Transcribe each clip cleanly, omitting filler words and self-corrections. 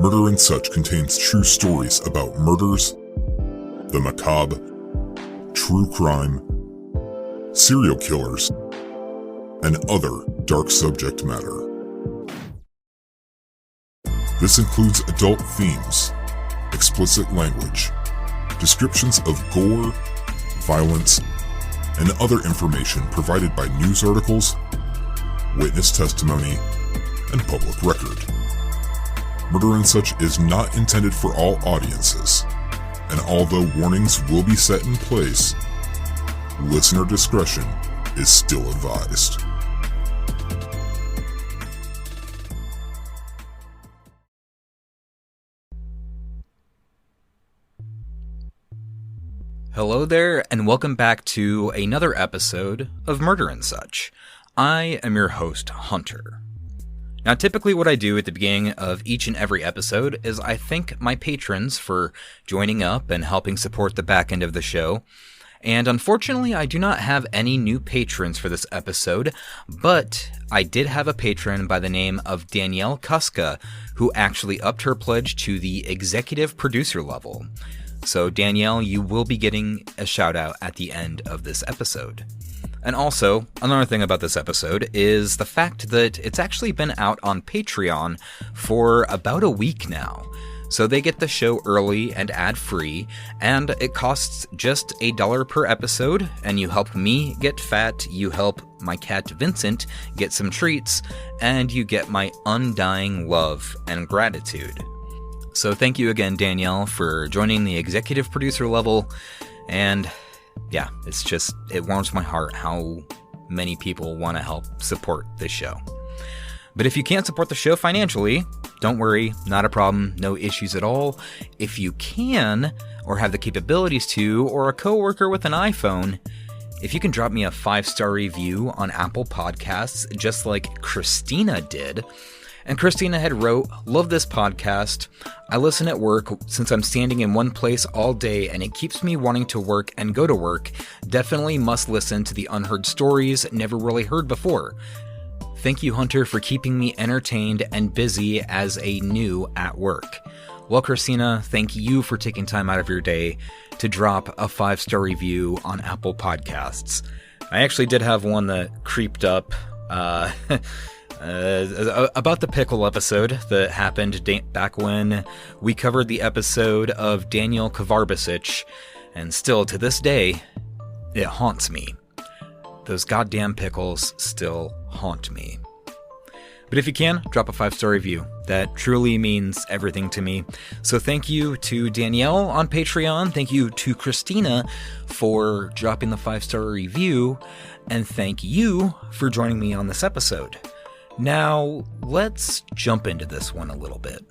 Murder and Such contains true stories about murders, the macabre, true crime, serial killers, and other dark subject matter. This includes adult themes, explicit language, descriptions of gore, violence, and other information provided by news articles, witness testimony, and public record. Murder and Such is not intended for all audiences, and although warnings will be set in place, listener discretion is still advised. Hello there, and welcome back to another episode of Murder and Such. I am your host, Hunter. Now, typically what I do at the beginning of each and every episode is I thank my patrons for joining up and helping support the back end of the show. And unfortunately, I do not have any new patrons for this episode, but I did have a patron by the name of Danielle Kuska, who actually upped her pledge to the executive producer level. So Danielle, you will be getting a shout out at the end of this episode. And also, another thing about this episode is the fact that it's actually been out on Patreon for about a week now. So they get the show early and ad-free, and it costs just $1 per episode, and you help me get fat, you help my cat Vincent get some treats, and you get my undying love and gratitude. So thank you again, Danielle, for joining the executive producer level, and yeah, it warms my heart how many people want to help support this show. But if you can't support the show financially, don't worry, not a problem, no issues at all. If you can, or have the capabilities to, or a coworker with an iPhone, if you can drop me a 5-star review on Apple Podcasts, just like Christina did. And Christina had wrote, "Love this podcast. I listen at work since I'm standing in one place all day and it keeps me wanting to work and go to work. Definitely must listen to the unheard stories never really heard before. Thank you, Hunter, for keeping me entertained and busy as a new at work." Well, Christina, thank you for taking time out of your day to drop a 5-star review on Apple Podcasts. I actually did have one that creeped up, about the pickle episode that happened back when we covered the episode of Daniel Kvarbisic, and still to this day, it haunts me. Those goddamn pickles still haunt me. But if you can, drop a 5-star review. That truly means everything to me. So thank you to Danielle on Patreon, thank you to Christina for dropping the 5-star review, and thank you for joining me on this episode. Now, let's jump into this one a little bit.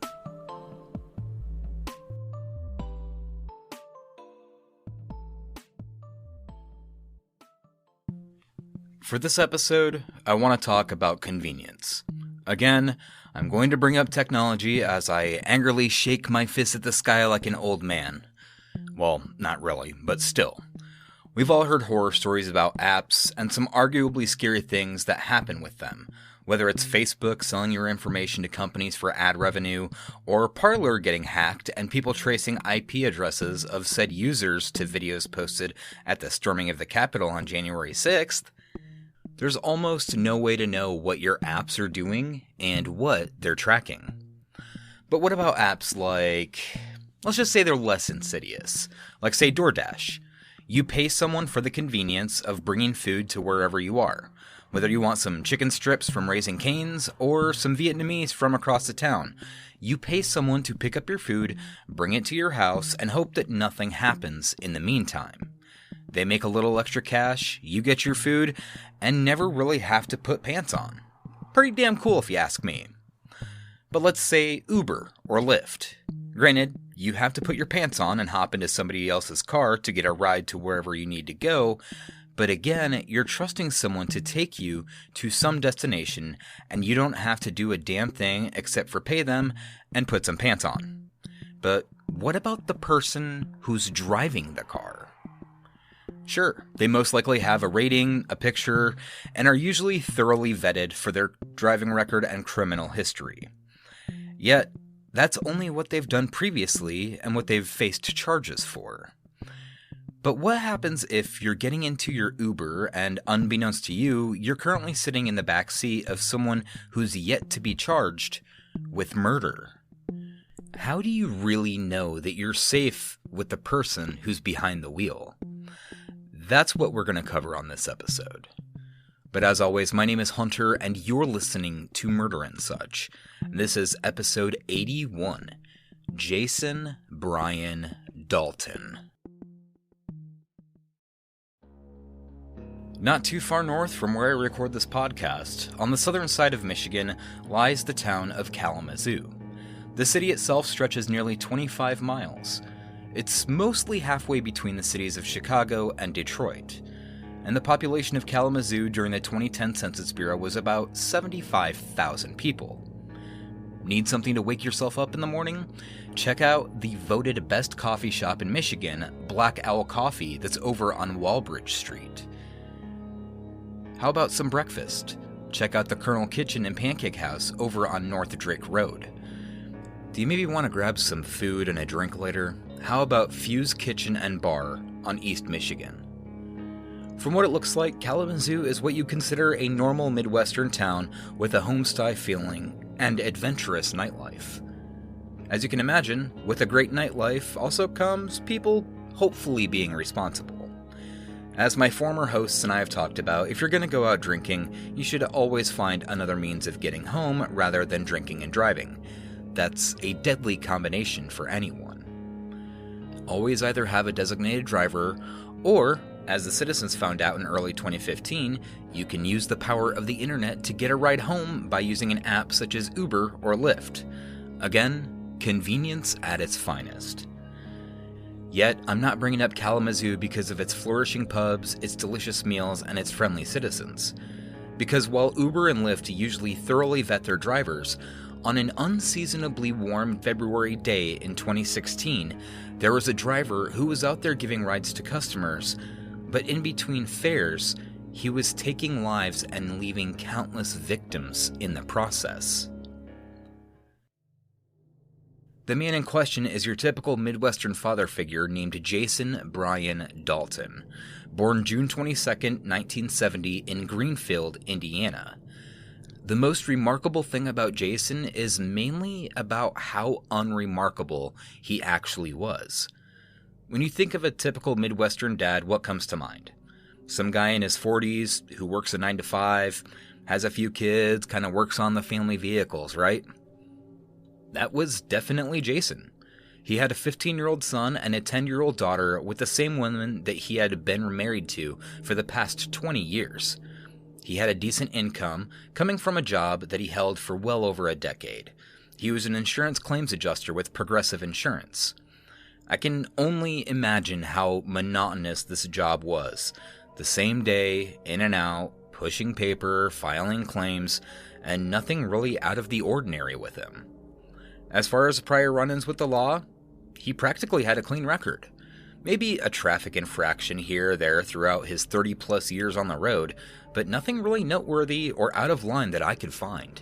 For this episode, I want to talk about convenience. Again, I'm going to bring up technology as I angrily shake my fist at the sky like an old man. Well, not really, but still. We've all heard horror stories about apps and some arguably scary things that happen with them. Whether it's Facebook selling your information to companies for ad revenue, or Parler getting hacked and people tracing IP addresses of said users to videos posted at the storming of the Capitol on January 6th, there's almost no way to know what your apps are doing and what they're tracking. But what about apps like, let's just say they're less insidious, like say DoorDash. You pay someone for the convenience of bringing food to wherever you are. Whether you want some chicken strips from Raising Cane's or some Vietnamese from across the town, you pay someone to pick up your food, bring it to your house, and hope that nothing happens in the meantime. They make a little extra cash, you get your food, and never really have to put pants on. Pretty damn cool if you ask me. But let's say Uber or Lyft. Granted, you have to put your pants on and hop into somebody else's car to get a ride to wherever you need to go, but again, you're trusting someone to take you to some destination, and you don't have to do a damn thing except for pay them and put some pants on. But what about the person who's driving the car? Sure, they most likely have a rating, a picture, and are usually thoroughly vetted for their driving record and criminal history. Yet, That's only what they've done previously and what they've faced charges for. But what happens if you're getting into your Uber and, unbeknownst to you, you're currently sitting in the back seat of someone who's yet to be charged with murder? How do you really know that you're safe with the person who's behind the wheel? That's what we're going to cover on this episode. But as always, my name is Hunter, and you're listening to Murder and Such. This is episode 81, Jason Brian Dalton. Not too far north from where I record this podcast, on the southern side of Michigan, lies the town of Kalamazoo. The city itself stretches nearly 25 miles. It's mostly halfway between the cities of Chicago and Detroit. And the population of Kalamazoo during the 2010 Census Bureau was about 75,000 people. Need something to wake yourself up in the morning? Check out the voted best coffee shop in Michigan, Black Owl Coffee, that's over on Walbridge Street. How about some breakfast? Check out the Colonel Kitchen and Pancake House over on North Drake Road. Do you maybe want to grab some food and a drink later? How about Fuse Kitchen and Bar on East Michigan? From what it looks like, Kalamazoo is what you consider a normal Midwestern town with a homestyle feeling and adventurous nightlife. As you can imagine, with a great nightlife also comes people hopefully being responsible. As my former hosts and I have talked about, if you're going to go out drinking, you should always find another means of getting home rather than drinking and driving. That's a deadly combination for anyone. Always either have a designated driver, or, as the citizens found out in early 2015, you can use the power of the internet to get a ride home by using an app such as Uber or Lyft. Again, convenience at its finest. Yet, I'm not bringing up Kalamazoo because of its flourishing pubs, its delicious meals, and its friendly citizens. Because while Uber and Lyft usually thoroughly vet their drivers, on an unseasonably warm February day in 2016, there was a driver who was out there giving rides to customers, but in between fares, he was taking lives and leaving countless victims in the process. The man in question is your typical Midwestern father figure named Jason Brian Dalton, born June 22, 1970 in Greenfield, Indiana. The most remarkable thing about Jason is mainly about how unremarkable he actually was. When you think of a typical Midwestern dad, what comes to mind? Some guy in his 40s who works a 9 to 5, has a few kids, kind of works on the family vehicles, right? That was definitely Jason. He had a 15-year-old son and a 10-year-old daughter with the same woman that he had been married to for the past 20 years. He had a decent income, coming from a job that he held for well over a decade. He was an insurance claims adjuster with Progressive Insurance. I can only imagine how monotonous this job was. The same day, in and out, pushing paper, filing claims, and nothing really out of the ordinary with him. As far as prior run-ins with the law, he practically had a clean record. Maybe a traffic infraction here or there throughout his 30-plus years on the road, but nothing really noteworthy or out of line that I could find.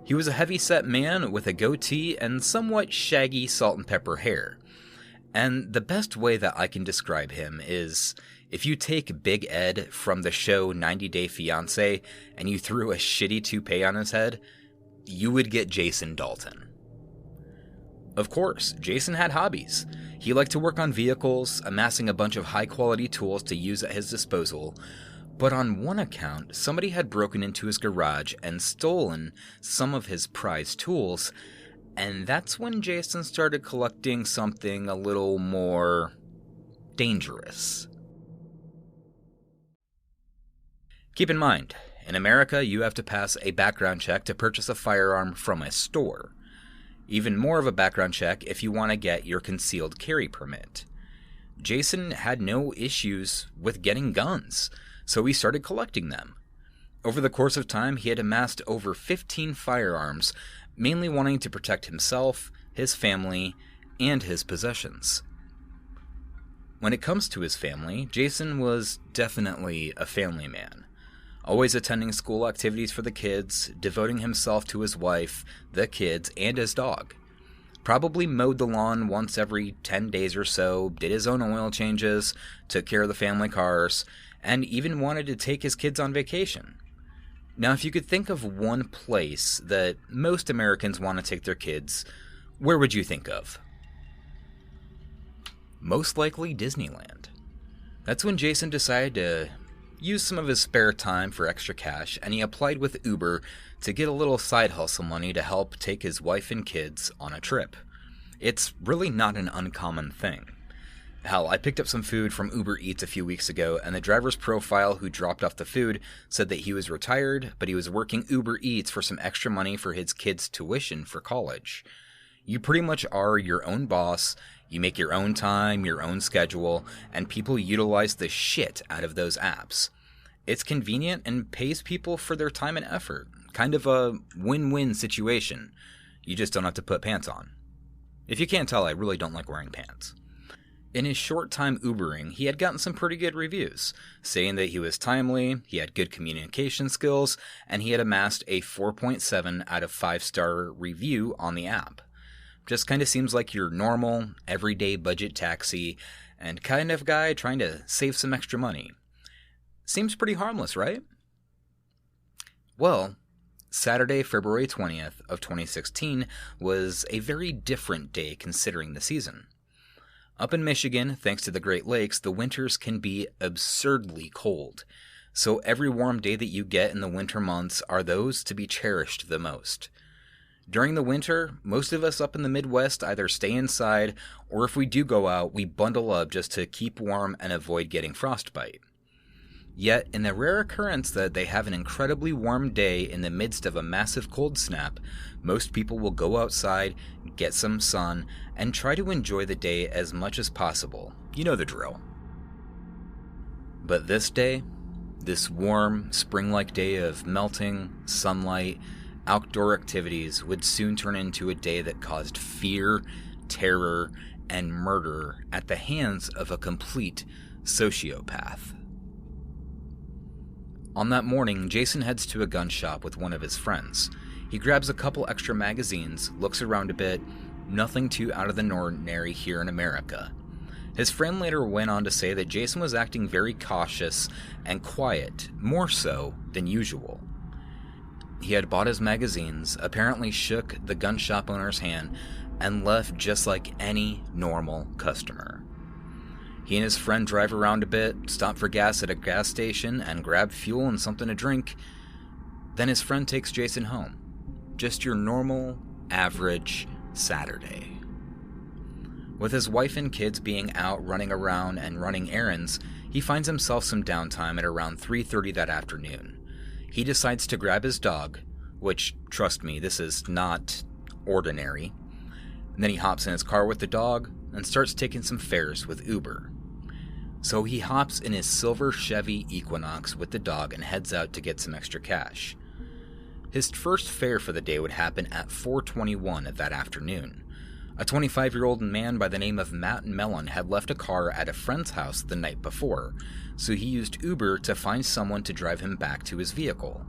He was a heavy-set man with a goatee and somewhat shaggy salt and pepper hair. And the best way that I can describe him is, if you take Big Ed from the show 90 Day Fiancé and you threw a shitty toupee on his head, you would get Jason Dalton. Of course, Jason had hobbies. He liked to work on vehicles, amassing a bunch of high-quality tools to use at his disposal, but on one account, somebody had broken into his garage and stolen some of his prized tools, and that's when Jason started collecting something a little more dangerous. Keep in mind, in America, you have to pass a background check to purchase a firearm from a store. Even more of a background check if you want to get your concealed carry permit. Jason had no issues with getting guns, so he started collecting them. Over the course of time, he had amassed over 15 firearms, mainly wanting to protect himself, his family, and his possessions. When it comes to his family, Jason was definitely a family man. always attending school activities for the kids, devoting himself to his wife, the kids, and his dog. Probably mowed the lawn once every 10 days or so, did his own oil changes, took care of the family cars, and even wanted to take his kids on vacation. Now, if you could think of one place that most Americans want to take their kids, where would you think of? Most likely Disneyland. That's when Jason decided to use some of his spare time for extra cash, and he applied with Uber to get a little side hustle money to help take his wife and kids on a trip. It's really not an uncommon thing. Hell, I picked up some food from Uber Eats a few weeks ago, and the driver's profile who dropped off the food said that he was retired, but he was working Uber Eats for some extra money for his kids' tuition for college. You pretty much are your own boss, you make your own time, your own schedule, and people utilize the shit out of those apps. It's convenient and pays people for their time and effort. Kind of a win-win situation. You just don't have to put pants on. If you can't tell, I really don't like wearing pants. In his short time Ubering, he had gotten some pretty good reviews, saying that he was timely, he had good communication skills, and he had amassed a 4.7 out of 5-star review on the app. Just kind of seems like your normal, everyday budget taxi, and kind of guy trying to save some extra money. Seems pretty harmless, right? Well, Saturday, February 20th of 2016 was a very different day considering the season. Up in Michigan, thanks to the Great Lakes, the winters can be absurdly cold. So every warm day that you get in the winter months are those to be cherished the most. During the winter, most of us up in the Midwest either stay inside, or if we do go out, we bundle up just to keep warm and avoid getting frostbite. Yet, in the rare occurrence that they have an incredibly warm day in the midst of a massive cold snap, most people will go outside, get some sun, and try to enjoy the day as much as possible. You know the drill. But this day, this warm, spring-like day of melting, sunlight, outdoor activities would soon turn into a day that caused fear, terror, and murder at the hands of a complete sociopath. On that morning, Jason heads to a gun shop with one of his friends. He grabs a couple extra magazines, looks around a bit, nothing too out of the ordinary here in America. His friend later went on to say that Jason was acting very cautious and quiet, more so than usual. He had bought his magazines, apparently shook the gun shop owner's hand, and left just like any normal customer. He and his friend drive around a bit, stop for gas at a gas station, and grab fuel and something to drink. Then his friend takes Jason home. Just your normal, average Saturday. With his wife and kids being out running around and running errands, he finds himself some downtime at around 3:30 that afternoon. He decides to grab his dog, which, trust me, this is not ordinary. And then he hops in his car with the dog and starts taking some fares with Uber. So he hops in his silver Chevy Equinox with the dog and heads out to get some extra cash. His first fare for the day would happen at 4:21 of that afternoon. A 25-year-old man by the name of Matt Mellon had left a car at a friend's house the night before, so he used Uber to find someone to drive him back to his vehicle.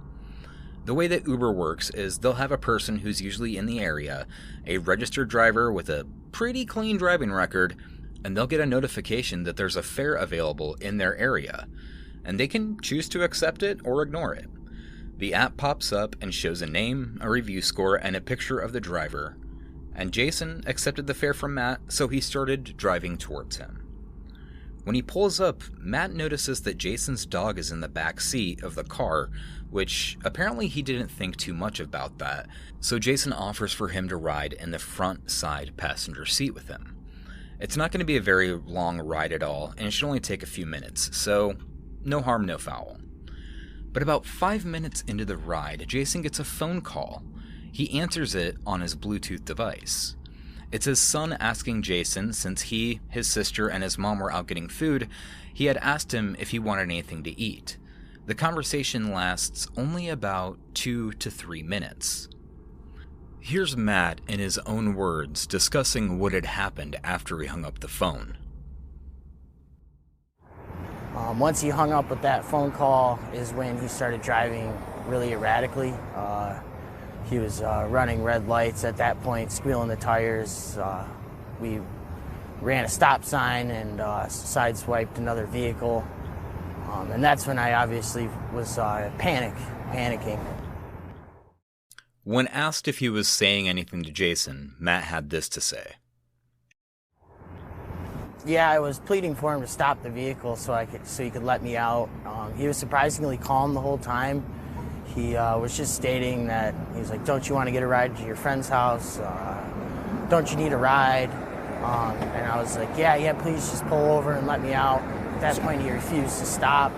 The way that Uber works is they'll have a person who's usually in the area, a registered driver with a pretty clean driving record, and they'll get a notification that there's a fare available in their area, and they can choose to accept it or ignore it. The app pops up and shows a name, a review score, and a picture of the driver, and Jason accepted the fare from Matt, so he started driving towards him. When he pulls up, Matt notices that Jason's dog is in the back seat of the car, which apparently he didn't think too much about that, so Jason offers for him to ride in the front side passenger seat with him. It's not going to be a very long ride at all, and it should only take a few minutes, so no harm, no foul. But about 5 minutes into the ride, Jason gets a phone call. He answers it on his Bluetooth device. It's his son asking Jason, since he, his sister, and his mom were out getting food, he had asked him if he wanted anything to eat. The conversation lasts only about 2 to 3 minutes. Here's Matt in his own words discussing what had happened after he hung up the phone. Once he hung up with that phone call is when he started driving really erratically. He was running red lights at that point, squealing the tires. We ran a stop sign and sideswiped another vehicle. And that's when I obviously was panicking. When asked if he was saying anything to Jason, Matt had this to say. Yeah, I was pleading for him to stop the vehicle so he could let me out. He was surprisingly calm the whole time. He was just stating that he was like, "Don't you want to get a ride to your friend's house? Don't you need a ride?" And I was like, yeah, please just pull over and let me out. At that point, he refused to stop.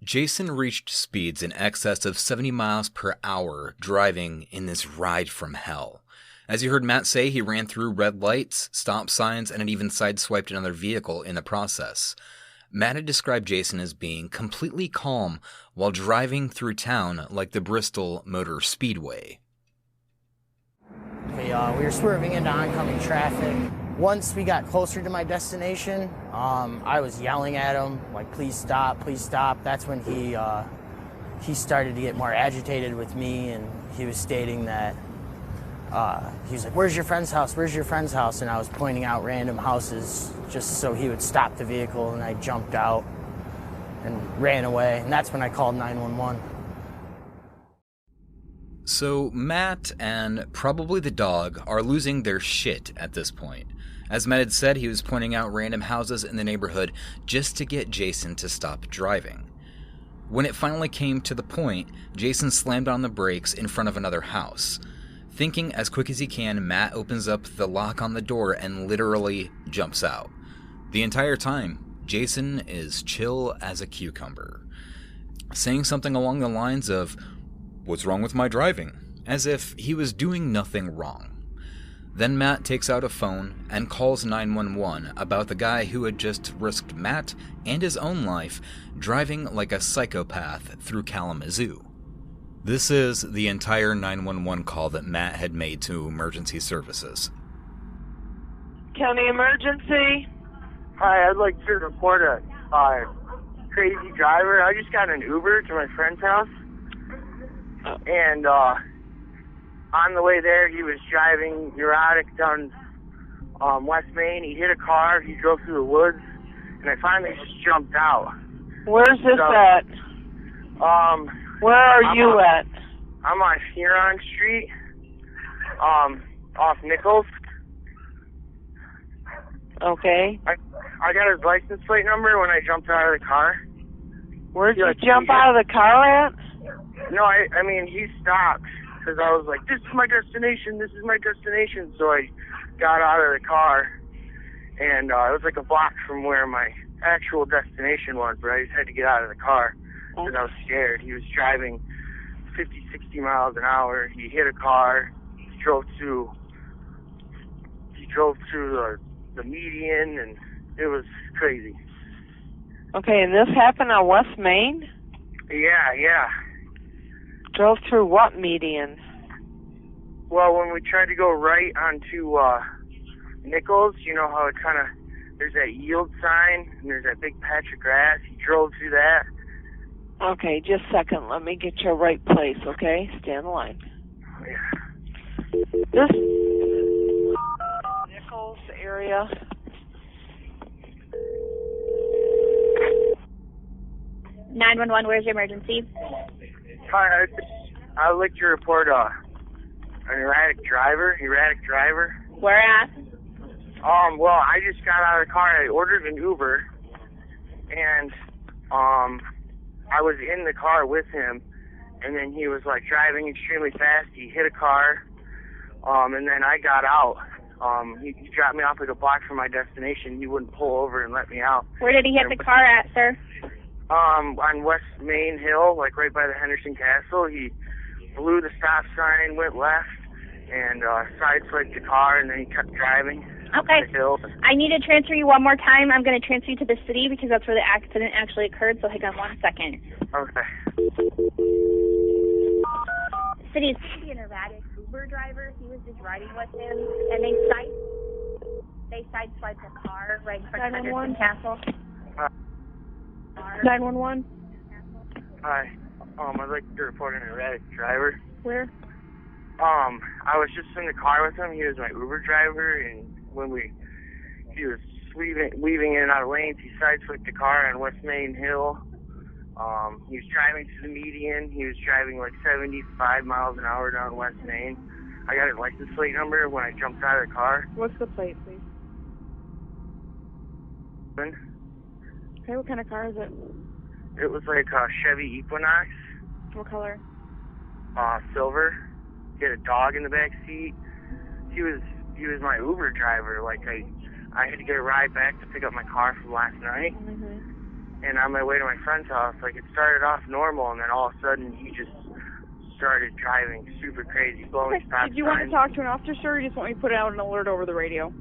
Jason reached speeds in excess of 70 miles per hour driving in this ride from hell. As you heard Matt say, he ran through red lights, stop signs, and had even sideswiped another vehicle in the process. Matt had described Jason as being completely calm while driving through town like the Bristol Motor Speedway. We were swerving into oncoming traffic. Once we got closer to my destination, I was yelling at him, like, please stop, please stop. That's when he started to get more agitated with me, and he was stating that he was like, where's your friend's house? Where's your friend's house? And I was pointing out random houses just so he would stop the vehicle, and I jumped out and ran away. And that's when I called 911. So Matt and probably the dog are losing their shit at this point. As Matt had said, he was pointing out random houses in the neighborhood just to get Jason to stop driving. When it finally came to the point, Jason slammed on the brakes in front of another house. Thinking as quick as he can, Matt opens up the lock on the door and literally jumps out. The entire time, Jason is chill as a cucumber, saying something along the lines of, "What's wrong with my driving?" as if he was doing nothing wrong. Then Matt takes out a phone and calls 911 about the guy who had just risked Matt and his own life driving like a psychopath through Kalamazoo. This is the entire 911 call that Matt had made to emergency services. County emergency. Hi, I'd like to report a crazy driver. I just got an Uber to my friend's house, and on the way there, he was driving erratic down West Main. He hit a car. He drove through the woods, and I finally just jumped out. Where's this at? Where are you at? I'm on Huron Street, off Nichols. Okay. I got his license plate number when I jumped out of the car. Where'd you jump out of the car at? No, I mean, he stopped because I was like, this is my destination, this is my destination. So I got out of the car, and it was like a block from where my actual destination was, but I just had to get out of the car because I was scared. He was driving 50, 60 miles an hour. He hit a car. He drove through the median, and it was crazy. Okay, and this happened on West Main? Yeah. Drove through what median? Well, when we tried to go right onto Nichols, you know how it kind of, there's that yield sign, and there's that big patch of grass. He drove through that. Okay, just a second. Let me get you right place, okay? Stay on the line. Yeah. This Nichols area. (911), where's your emergency? Hi, I'd like to report an erratic driver. Where at? Well, I just got out of the car. I ordered an Uber, and I was in the car with him, and then he was like driving extremely fast. He hit a car, and then I got out. He dropped me off like a block from my destination. He wouldn't pull over and let me out. Where did he hit the car at, sir? On West Main Hill, like right by the Henderson Castle. He blew the stop sign, went left, and sideswiped the car, and then he kept driving. Okay. The hill. I need to transfer you one more time. I'm going to transfer you to the city because that's where the accident actually occurred, so hang on 1 second. Okay. City's an erratic Uber driver. He was just riding with him, and they sideswiped the car right in front of Henderson Castle. 911. Hi. I'd like to report an erratic driver. Where? I was just in the car with him. He was my Uber driver, and he was weaving in and out of lanes, he sideswiped the car on West Main Hill. He was driving to the median. He was driving like 75 miles an hour down West Main. I got his license plate number when I jumped out of the car. What's the plate, please? Okay, what kind of car is it? It was like a Chevy Equinox. What color? Silver. He had a dog in the back seat. He was my Uber driver. Like I had to get a ride back to pick up my car from last night. Mm-hmm. And on my way to my friend's house, like it started off normal, and then all of a sudden he just started driving super crazy, blowing stop signs. Did you want to talk to an officer, or you just want me to put out an alert over the radio?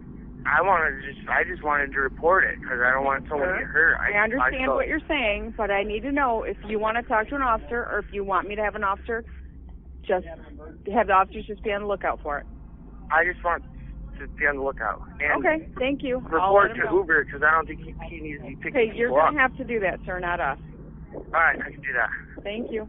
I just wanted to report it because I don't want someone to get hurt. I understand what you're saying, but I need to know if you want to talk to an officer or if you want me to have an officer, just have the officers just be on the lookout for it. I just want to be on the lookout. And okay, thank you. Report to Uber because I don't think he needs to be picking people up. Okay, you're going to have to do that, sir, not us. All right, I can do that. Thank you.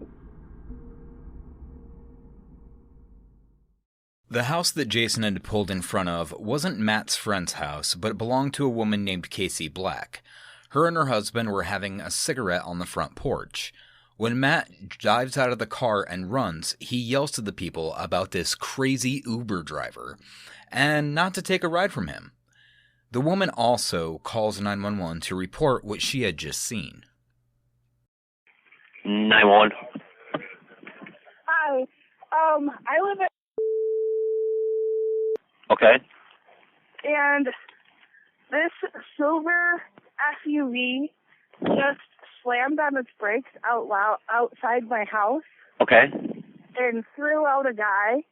The house that Jason had pulled in front of wasn't Matt's friend's house, but it belonged to a woman named Casey Black. Her and her husband were having a cigarette on the front porch. When Matt dives out of the car and runs, he yells to the people about this crazy Uber driver, and not to take a ride from him. The woman also calls 911 to report what she had just seen. 911. Hi. I live at... Okay. And this silver SUV just slammed on its brakes outside my house. Okay. And threw out a guy.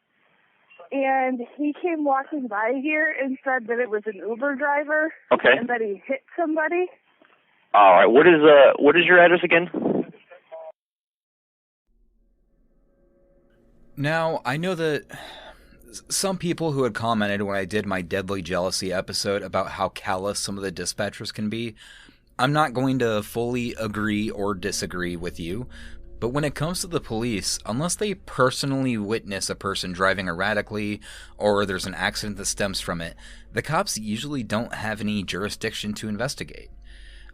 And he came walking by here and said that it was an Uber driver. Okay. And that he hit somebody. All right. What is your address again? Now, I know that some people who had commented when I did my Deadly Jealousy episode about how callous some of the dispatchers can be, I'm not going to fully agree or disagree with you, but when it comes to the police, unless they personally witness a person driving erratically or there's an accident that stems from it, the cops usually don't have any jurisdiction to investigate.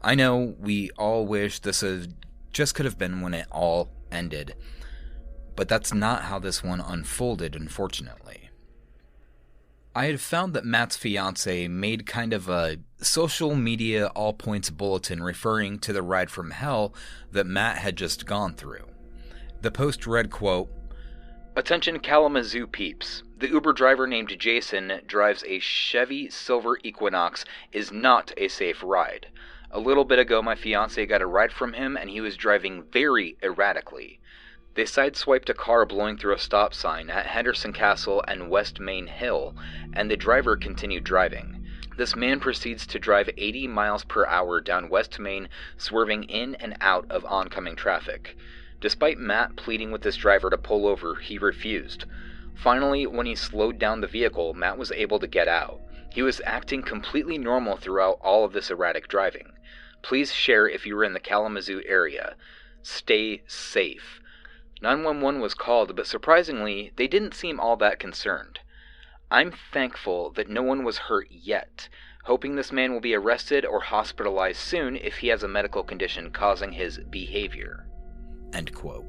I know we all wish this just could have been when it all ended, but that's not how this one unfolded, unfortunately. I had found that Matt's fiancée made kind of a social media all-points bulletin referring to the ride from hell that Matt had just gone through. The post read, quote, "Attention Kalamazoo peeps. The Uber driver named Jason drives a Chevy Silver Equinox is not a safe ride. A little bit ago my fiancée got a ride from him and he was driving very erratically. They sideswiped a car blowing through a stop sign at Henderson Castle and West Main Hill, and the driver continued driving. This man proceeds to drive 80 miles per hour down West Main, swerving in and out of oncoming traffic. Despite Matt pleading with this driver to pull over, he refused. Finally, when he slowed down the vehicle, Matt was able to get out. He was acting completely normal throughout all of this erratic driving. Please share if you were in the Kalamazoo area. Stay safe." 911 was called, but surprisingly, they didn't seem all that concerned. I'm thankful that no one was hurt yet, hoping this man will be arrested or hospitalized soon if he has a medical condition causing his behavior. End quote.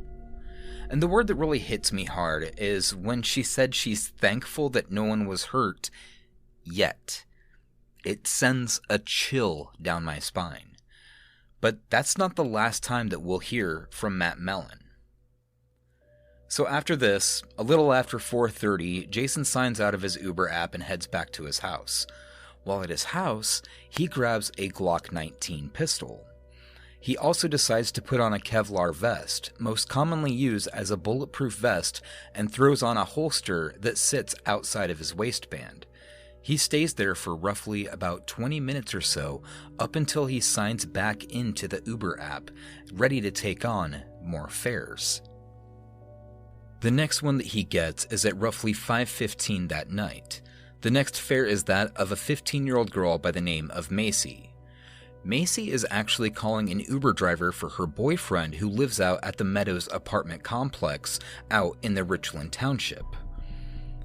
And the word that really hits me hard is when she said she's thankful that no one was hurt yet. It sends a chill down my spine. But that's not the last time that we'll hear from Matt Mellon. So after this, a little after 4:30, Jason signs out of his Uber app and heads back to his house. While at his house, he grabs a Glock 19 pistol. He also decides to put on a Kevlar vest, most commonly used as a bulletproof vest, and throws on a holster that sits outside of his waistband. He stays there for roughly about 20 minutes or so, up until he signs back into the Uber app, ready to take on more fares. The next one that he gets is at roughly 5:15 that night. The next fare is that of a 15-year-old girl by the name of Macy. Macy is actually calling an Uber driver for her boyfriend who lives out at the Meadows apartment complex out in the Richland Township.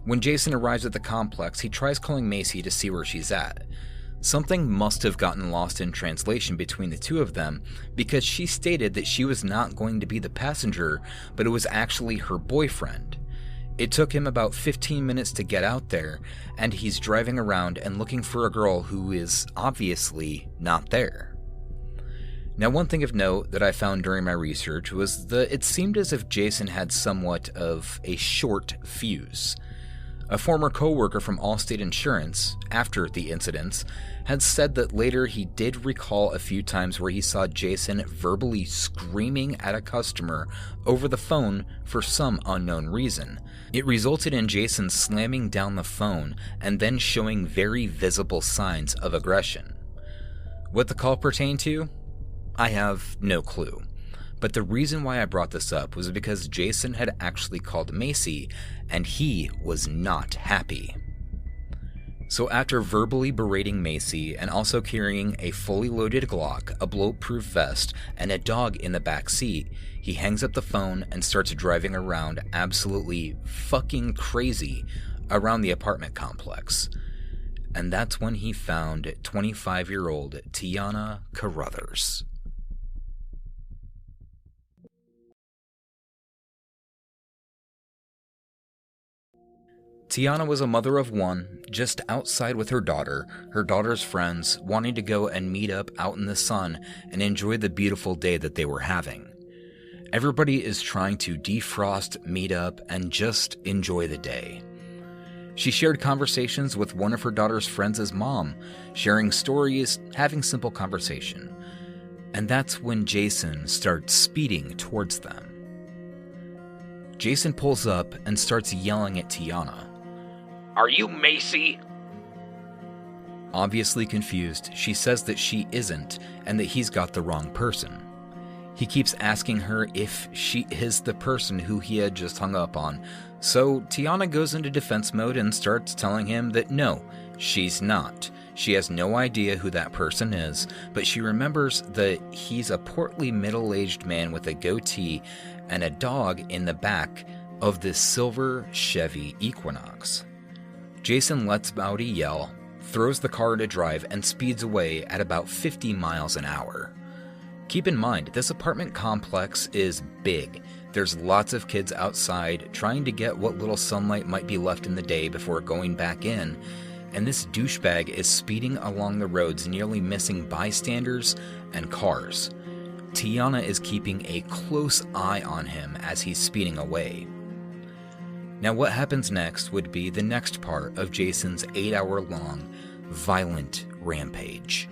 When Jason arrives at the complex, he tries calling Macy to see where she's at. Something must have gotten lost in translation between the two of them, because she stated that she was not going to be the passenger, but it was actually her boyfriend. It took him about 15 minutes to get out there, and he's driving around and looking for a girl who is obviously not there. Now, one thing of note that I found during my research was that it seemed as if Jason had somewhat of a short fuse. A former co-worker from Allstate Insurance, after the incidents, had said that later he did recall a few times where he saw Jason verbally screaming at a customer over the phone for some unknown reason. It resulted in Jason slamming down the phone and then showing very visible signs of aggression. What the call pertained to? I have no clue. But the reason why I brought this up was because Jason had actually called Macy, and he was not happy. So after verbally berating Macy and also carrying a fully loaded Glock, a bulletproof vest, and a dog in the back seat, he hangs up the phone and starts driving around absolutely fucking crazy around the apartment complex. And that's when he found 25-year-old Tiana Carruthers. Tiana was a mother of one, just outside with her daughter's friends, wanting to go and meet up out in the sun and enjoy the beautiful day that they were having. Everybody is trying to defrost, meet up, and just enjoy the day. She shared conversations with one of her daughter's friends' mom, sharing stories, having simple conversation. And that's when Jason starts speeding towards them. Jason pulls up and starts yelling at Tiana. "Are you Macy?" Obviously confused, she says that she isn't and that he's got the wrong person. He keeps asking her if she is the person who he had just hung up on, so Tiana goes into defense mode and starts telling him that no, she's not. She has no idea who that person is, but she remembers that he's a portly middle-aged man with a goatee and a dog in the back of this silver Chevy Equinox. Jason lets Bowdy yell, throws the car into drive, and speeds away at about 50 miles an hour. Keep in mind, this apartment complex is big. There's lots of kids outside trying to get what little sunlight might be left in the day before going back in, and this douchebag is speeding along the roads, nearly missing bystanders and cars. Tiana is keeping a close eye on him as he's speeding away. Now, what happens next would be the next part of Jason's 8-hour-long, violent rampage.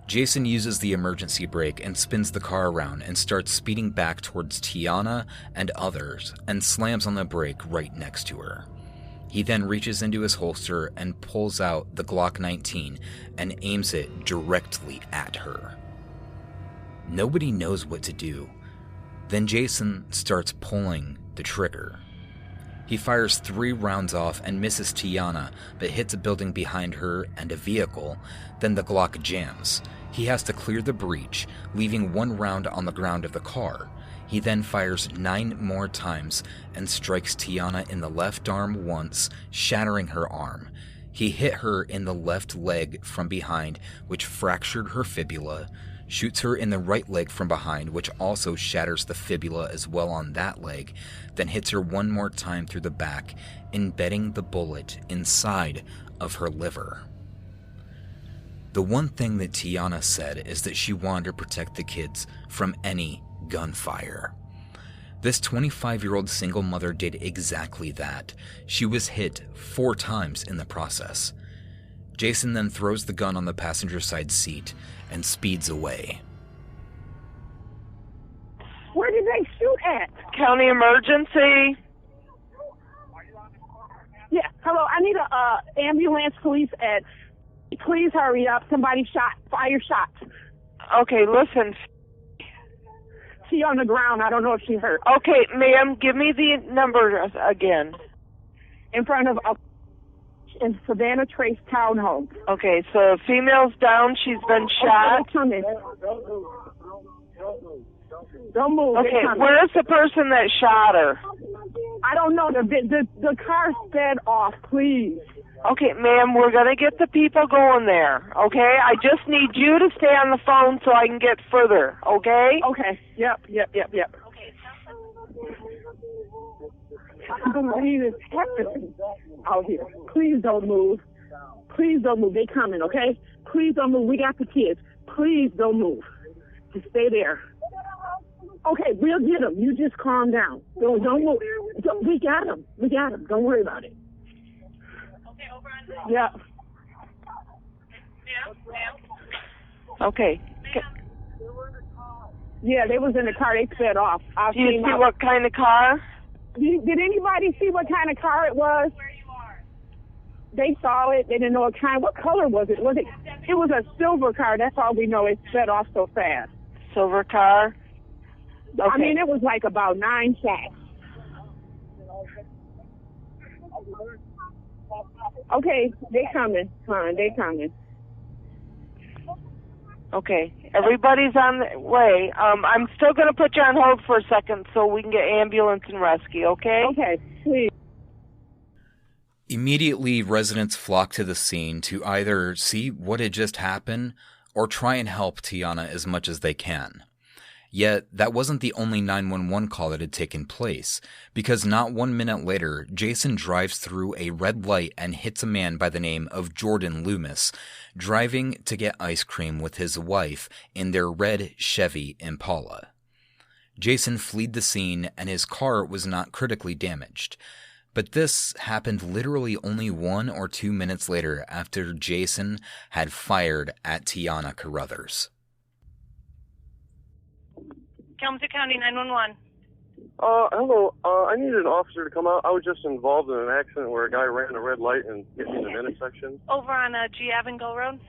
Jason uses the emergency brake and spins the car around and starts speeding back towards Tiana and others and slams on the brake right next to her. He then reaches into his holster and pulls out the Glock 19 and aims it directly at her. Nobody knows what to do. Then Jason starts pulling the trigger. He fires 3 rounds off and misses Tiana, but hits a building behind her and a vehicle. Then the Glock jams. He has to clear the breach, leaving 1 round on the ground of the car. He then fires 9 more times and strikes Tiana in the left arm once, shattering her arm. He hit her in the left leg from behind, which fractured her fibula, shoots her in the right leg from behind, which also shatters the fibula as well on that leg, then hits her 1 more time through the back, embedding the bullet inside of her liver. The one thing that Tiana said is that she wanted to protect the kids from any gunfire. This 25-year-old single mother did exactly that. She was hit 4 times in the process. Jason then throws the gun on the passenger side seat and speeds away. Where did they shoot at? County emergency. Yeah, hello, I need a ambulance, police, at. Please hurry up. Somebody fire shots. Okay, listen. She on the ground. I don't know if she hurt. Okay, ma'am, give me the number again. In front of in Savannah Trace Townhome. Okay, so female's down. She's been shot. Okay, come in. Don't move. Okay, where's the person that shot her? I don't know. The car sped off, please. Okay, ma'am, we're going to get the people going there, okay? I just need you to stay on the phone so I can get further, okay? Okay, yep. I can't believe it's happening out here. Please don't move. Please don't move. They coming, okay? Please don't move. We got the kids. Please don't move. Just stay there. Okay, we'll get them. You just calm down. Don't move. We got them. Don't worry about it. Okay, over on the... Yeah. Okay. Yeah, they was in the car. They sped off. Do you see what kind of car? Did anybody see what kind of car it was? Where you are. They saw it. They didn't know what kind. What color was it? It was a silver car. That's all we know. It sped off so fast. Silver car? Okay. I mean, it was like about 9 shots. Okay, they coming. Fine, they coming. Okay, everybody's on the way. I'm still going to put you on hold for a second so we can get ambulance and rescue, okay? Okay, please. Immediately, residents flocked to the scene to either see what had just happened or try and help Tiana as much as they can. Yet, that wasn't the only 911 call that had taken place, because not 1 minute later, Jason drives through a red light and hits a man by the name of Jordan Loomis, driving to get ice cream with his wife in their red Chevy Impala. Jason fled the scene and his car was not critically damaged. But this happened literally only 1 or 2 minutes later after Jason had fired at Tiana Carruthers. Kalamazoo County 911. Hello. I needed an officer to come out. I was just involved in an accident where a guy ran a red light and hit me in an intersection. Over on G Avenue Go Road?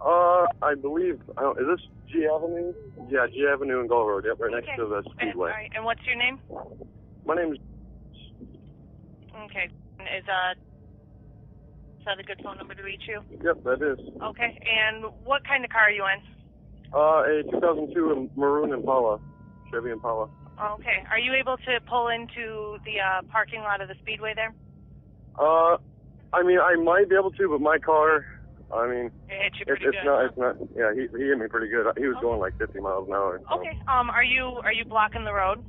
I believe, is this G Avenue? Yeah, G Avenue and Go Road. Yep, right next to the Speedway. All right. And what's your name? My name is... Okay. Is that a good phone number to reach you? Yep, that is. Okay. And what kind of car are you in? A 2002 maroon Impala, Chevy Impala. Okay. Are you able to pull into the parking lot of the Speedway there? I mean, I might be able to, but my car, I mean, It hit you pretty it's good. not, yeah, he hit me pretty good. He was going like 50 miles an hour. So. Okay. Are you blocking the road?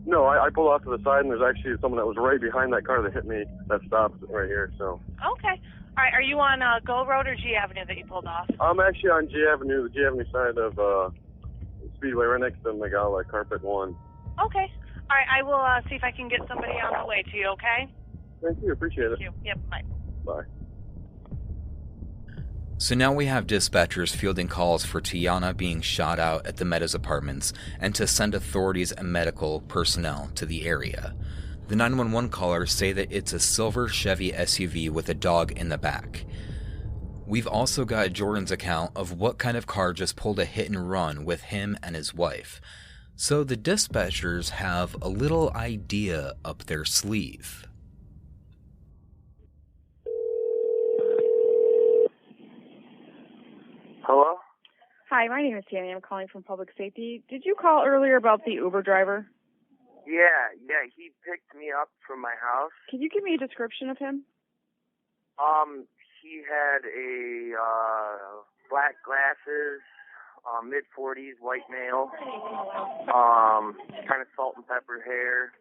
No, I pulled off to the side, and there's actually someone that was right behind that car that hit me that stopped right here, so. Okay. All right. Are you on Go Road or G Avenue that you pulled off? I'm actually on G Avenue, the G Avenue side of Speedway, right next to Megala, Carpet 1. Okay. All right. I will see if I can get somebody on the way to you, okay? Thank you. Appreciate it. Thank you. Yep. Bye. Bye. So now we have dispatchers fielding calls for Tiana being shot out at the Meadows Apartments and to send authorities and medical personnel to the area. The 911 callers say that it's a silver Chevy SUV with a dog in the back. We've also got Jordan's account of what kind of car just pulled a hit and run with him and his wife. So the dispatchers have a little idea up their sleeve. Hello? Hi, my name is Tammy. I'm calling from Public Safety. Did you call earlier about the Uber driver? Yeah, he picked me up from my house. Can you give me a description of him? He had a black glasses, mid-40s, white male, kind of salt and pepper hair,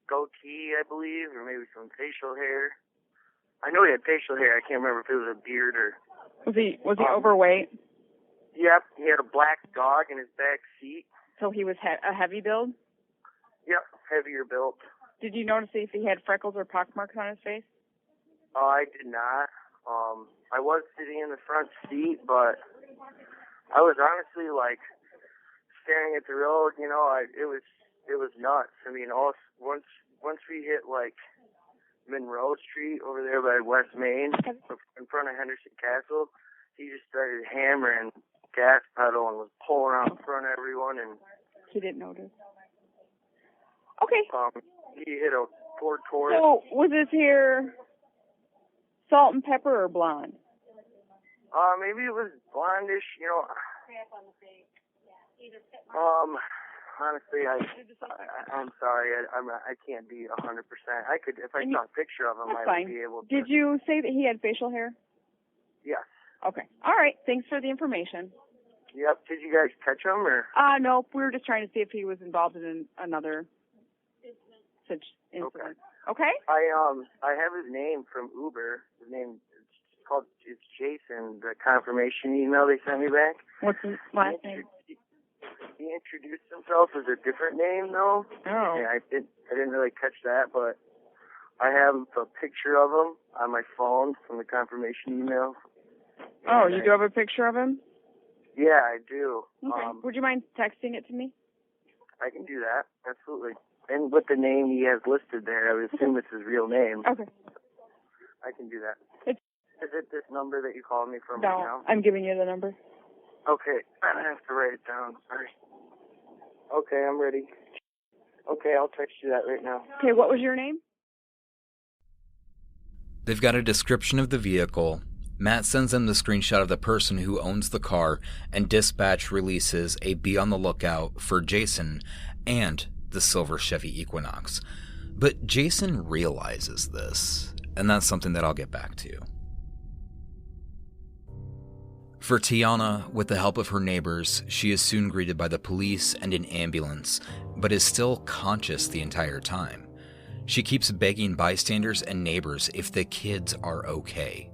goatee, I believe, or maybe some facial hair. I know he had facial hair. I can't remember if it was a beard or... Was he overweight? Yep, he had a black dog in his back seat. So he was a heavy build? Yep, heavier built. Did you notice if he had freckles or pockmarks on his face? I did not. I was sitting in the front seat, but I was honestly like staring at the road. You know, it was nuts. I mean, once we hit like Monroe Street over there by West Main, in front of Henderson Castle, he just started hammering gas pedal and was pulling out in front of everyone. And he didn't notice. Okay. He hit a Ford Taurus. So was this here Salt and pepper or blonde? Maybe it was blondish, you know. Honestly, I'm sorry. I can't be 100%. I could, if I saw a picture of him, I would be able to. Did you say that he had facial hair? Yes. Okay. All right. Thanks for the information. Yep. Did you guys catch him or? Nope. We were just trying to see if he was involved in another such incident. Okay. I have his name from Uber. His name it's Jason. The confirmation email they sent me back. What's his last name? He introduced himself as a different name though. Oh. Yeah, I didn't really catch that, but I have a picture of him on my phone from the confirmation email. Oh, you do have a picture of him? Yeah, I do. Okay. Would you mind texting it to me? I can do that, absolutely. And with the name he has listed there, I would assume it's his real name. Okay. I can do that. Is It's it this number that you called me from no, right now? I'm giving you the number. Okay, I have to write it down. Sorry. Okay, I'm ready. Okay, I'll text you that right now. Okay, what was your name? They've got a description of the vehicle. Matt sends them the screenshot of the person who owns the car, and dispatch releases a be on the lookout for Jason and the silver Chevy Equinox. But Jason realizes this, and that's something that I'll get back to. For Tiana, with the help of her neighbors, she is soon greeted by the police and an ambulance, but is still conscious the entire time. She keeps begging bystanders and neighbors if the kids are okay.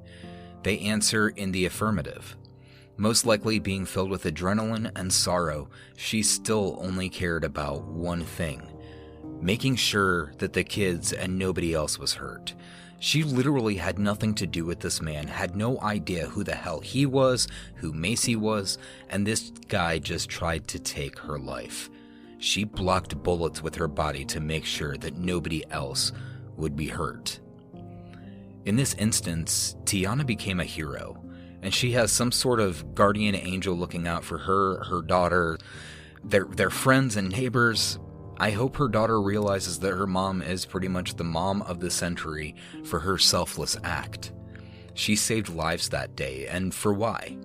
They answer in the affirmative. Most likely being filled with adrenaline and sorrow, she still only cared about one thing: making sure that the kids and nobody else was hurt. She literally had nothing to do with this man, had no idea who the hell he was, who Macy was, and this guy just tried to take her life. She blocked bullets with her body to make sure that nobody else would be hurt. In this instance, Tiana became a hero, and she has some sort of guardian angel looking out for her, her daughter, their friends and neighbors. I hope her daughter realizes that her mom is pretty much the mom of the century for her selfless act. She saved lives that day, and for why?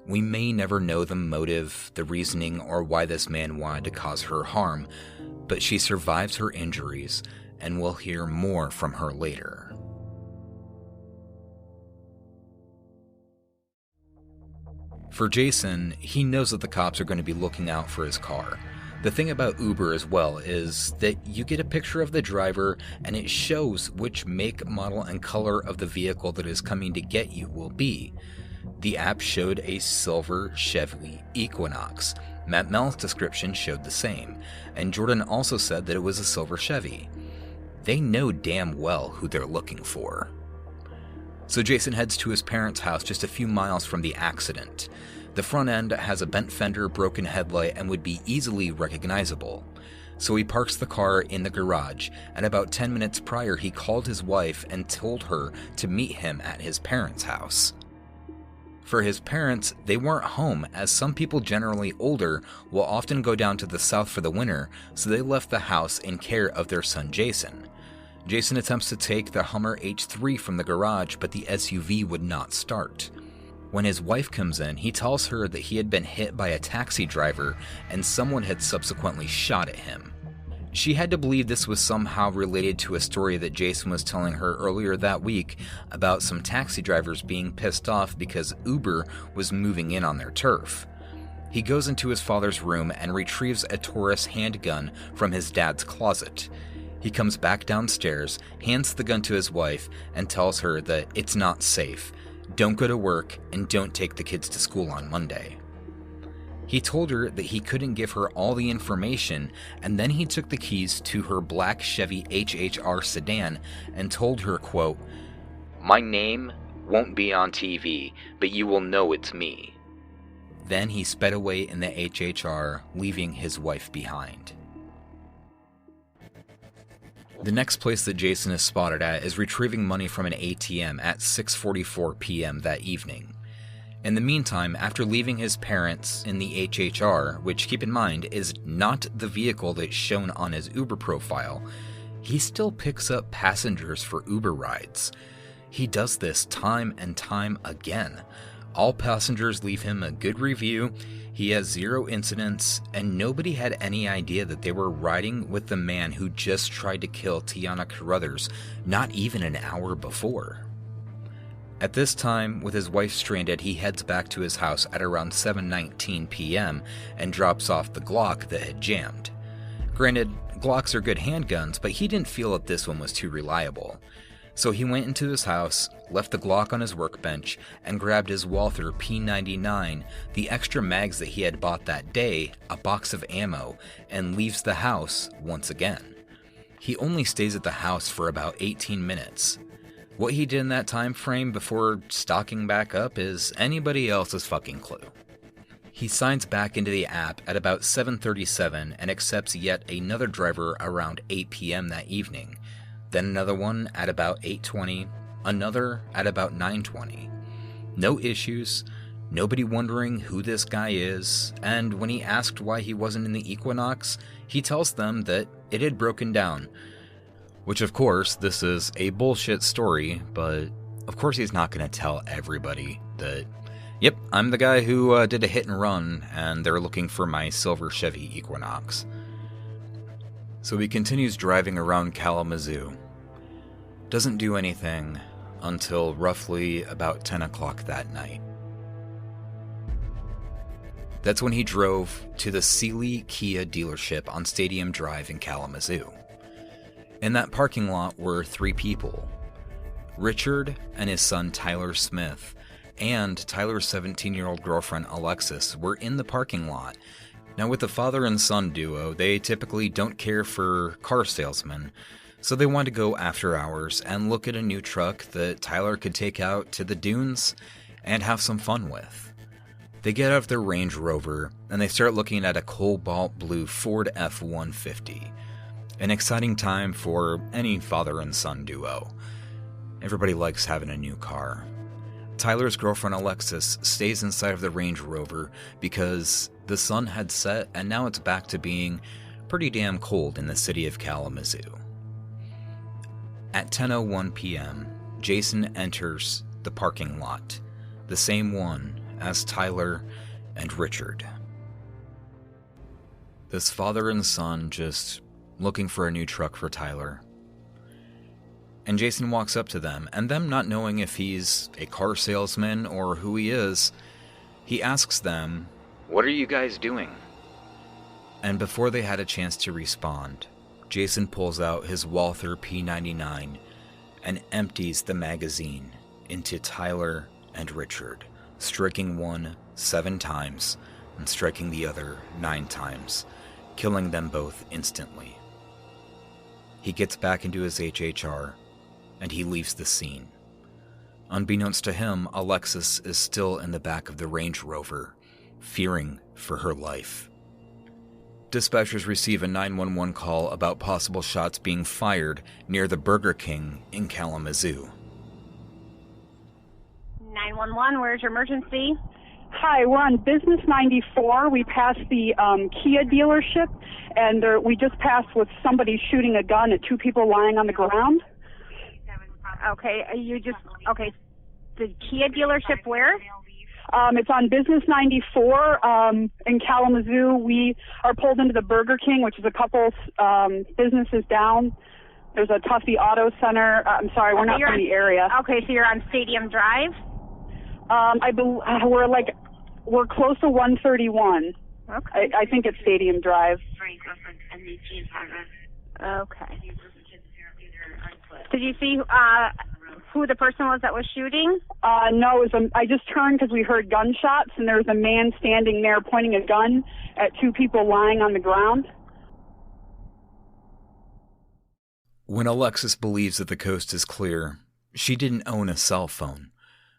We may never know the motive, the reasoning, or why this man wanted to cause her harm, but she survived her injuries, and we'll hear more from her later. For Jason, he knows that the cops are going to be looking out for his car. The thing about Uber as well is that you get a picture of the driver and it shows which make, model, and color of the vehicle that is coming to get you will be. The app showed a silver Chevy Equinox. Matt Mel's description showed the same, and Jordan also said that it was a silver Chevy. They know damn well who they're looking for. So Jason heads to his parents' house just a few miles from the accident. The front end has a bent fender, broken headlight, and would be easily recognizable. So he parks the car in the garage, and about 10 minutes prior he called his wife and told her to meet him at his parents' house. For his parents, they weren't home, as some people generally older will often go down to the south for the winter, so they left the house in care of their son Jason. Jason attempts to take the Hummer H3 from the garage, but the SUV would not start. When his wife comes in, he tells her that he had been hit by a taxi driver and someone had subsequently shot at him. She had to believe this was somehow related to a story that Jason was telling her earlier that week about some taxi drivers being pissed off because Uber was moving in on their turf. He goes into his father's room and retrieves a Taurus handgun from his dad's closet. He comes back downstairs, hands the gun to his wife, and tells her that it's not safe. Don't go to work, and don't take the kids to school on Monday. He told her that he couldn't give her all the information, and then he took the keys to her black Chevy HHR sedan and told her, quote, "My name won't be on TV, but you will know it's me." Then he sped away in the HHR, leaving his wife behind. The next place that Jason is spotted at is retrieving money from an ATM at 6:44 p.m. that evening. In the meantime, after leaving his parents in the HHR, which keep in mind is not the vehicle that's shown on his Uber profile, he still picks up passengers for Uber rides. He does this time and time again. All passengers leave him a good review, he has 0 incidents, and nobody had any idea that they were riding with the man who just tried to kill Tiana Carruthers not even an hour before. At this time, with his wife stranded, he heads back to his house at around 7:19 p.m. and drops off the Glock that had jammed. Granted, Glocks are good handguns, but he didn't feel that this one was too reliable. So he went into his house, left the Glock on his workbench, and grabbed his Walther P99, the extra mags that he had bought that day, a box of ammo, and leaves the house once again. He only stays at the house for about 18 minutes. What he did in that time frame before stocking back up is anybody else's fucking clue. He signs back into the app at about 7:37 and accepts yet another driver around 8 p.m. that evening. Then another one at about 8:20, another at about 9:20. No issues, nobody wondering who this guy is, and when he asked why he wasn't in the Equinox, he tells them that it had broken down. Which, of course, this is a bullshit story, but of course he's not going to tell everybody that, yep, I'm the guy who did a hit and run, and they're looking for my silver Chevy Equinox. So he continues driving around Kalamazoo. Doesn't do anything until roughly about 10 o'clock that night. That's when he drove to the Sealy Kia dealership on Stadium Drive in Kalamazoo. In that parking lot were 3 people. Richard and his son Tyler Smith and Tyler's 17-year-old girlfriend Alexis were in the parking lot. Now, with the father and son duo, they typically don't care for car salesmen, so they wanted to go after hours and look at a new truck that Tyler could take out to the dunes and have some fun with. They get out of their Range Rover and they start looking at a cobalt blue Ford F-150. An exciting time for any father and son duo. Everybody likes having a new car. Tyler's girlfriend Alexis stays inside of the Range Rover because the sun had set and now it's back to being pretty damn cold in the city of Kalamazoo. At 10:01 p.m., Jason enters the parking lot, the same one as Tyler and Richard. This father and son just looking for a new truck for Tyler. And Jason walks up to them, and them not knowing if he's a car salesman or who he is, he asks them, "What are you guys doing?" And before they had a chance to respond, Jason pulls out his Walther P99 and empties the magazine into Tyler and Richard, striking one 7 times and striking the other 9 times, killing them both instantly. He gets back into his HHR and he leaves the scene. Unbeknownst to him, Alexis is still in the back of the Range Rover, fearing for her life. Dispatchers receive a 911 call about possible shots being fired near the Burger King in Kalamazoo. 911, where's your emergency? Hi, we're on Business 94. We passed the Kia dealership, and we just passed with somebody shooting a gun at 2 people lying on the ground. Okay, okay. The Kia dealership where? It's on Business 94 in Kalamazoo. We are pulled into the Burger King, which is a couple businesses down. There's a Tuffy Auto Center. I'm sorry, we're not from the area. Okay, so you're on Stadium Drive? We're close to 131. Okay. I think it's Stadium Drive. Okay. Did you see who the person was that was shooting? No, I just turned because we heard gunshots, and there was a man standing there pointing a gun at 2 people lying on the ground. When Alexis believes that the coast is clear, she didn't own a cell phone,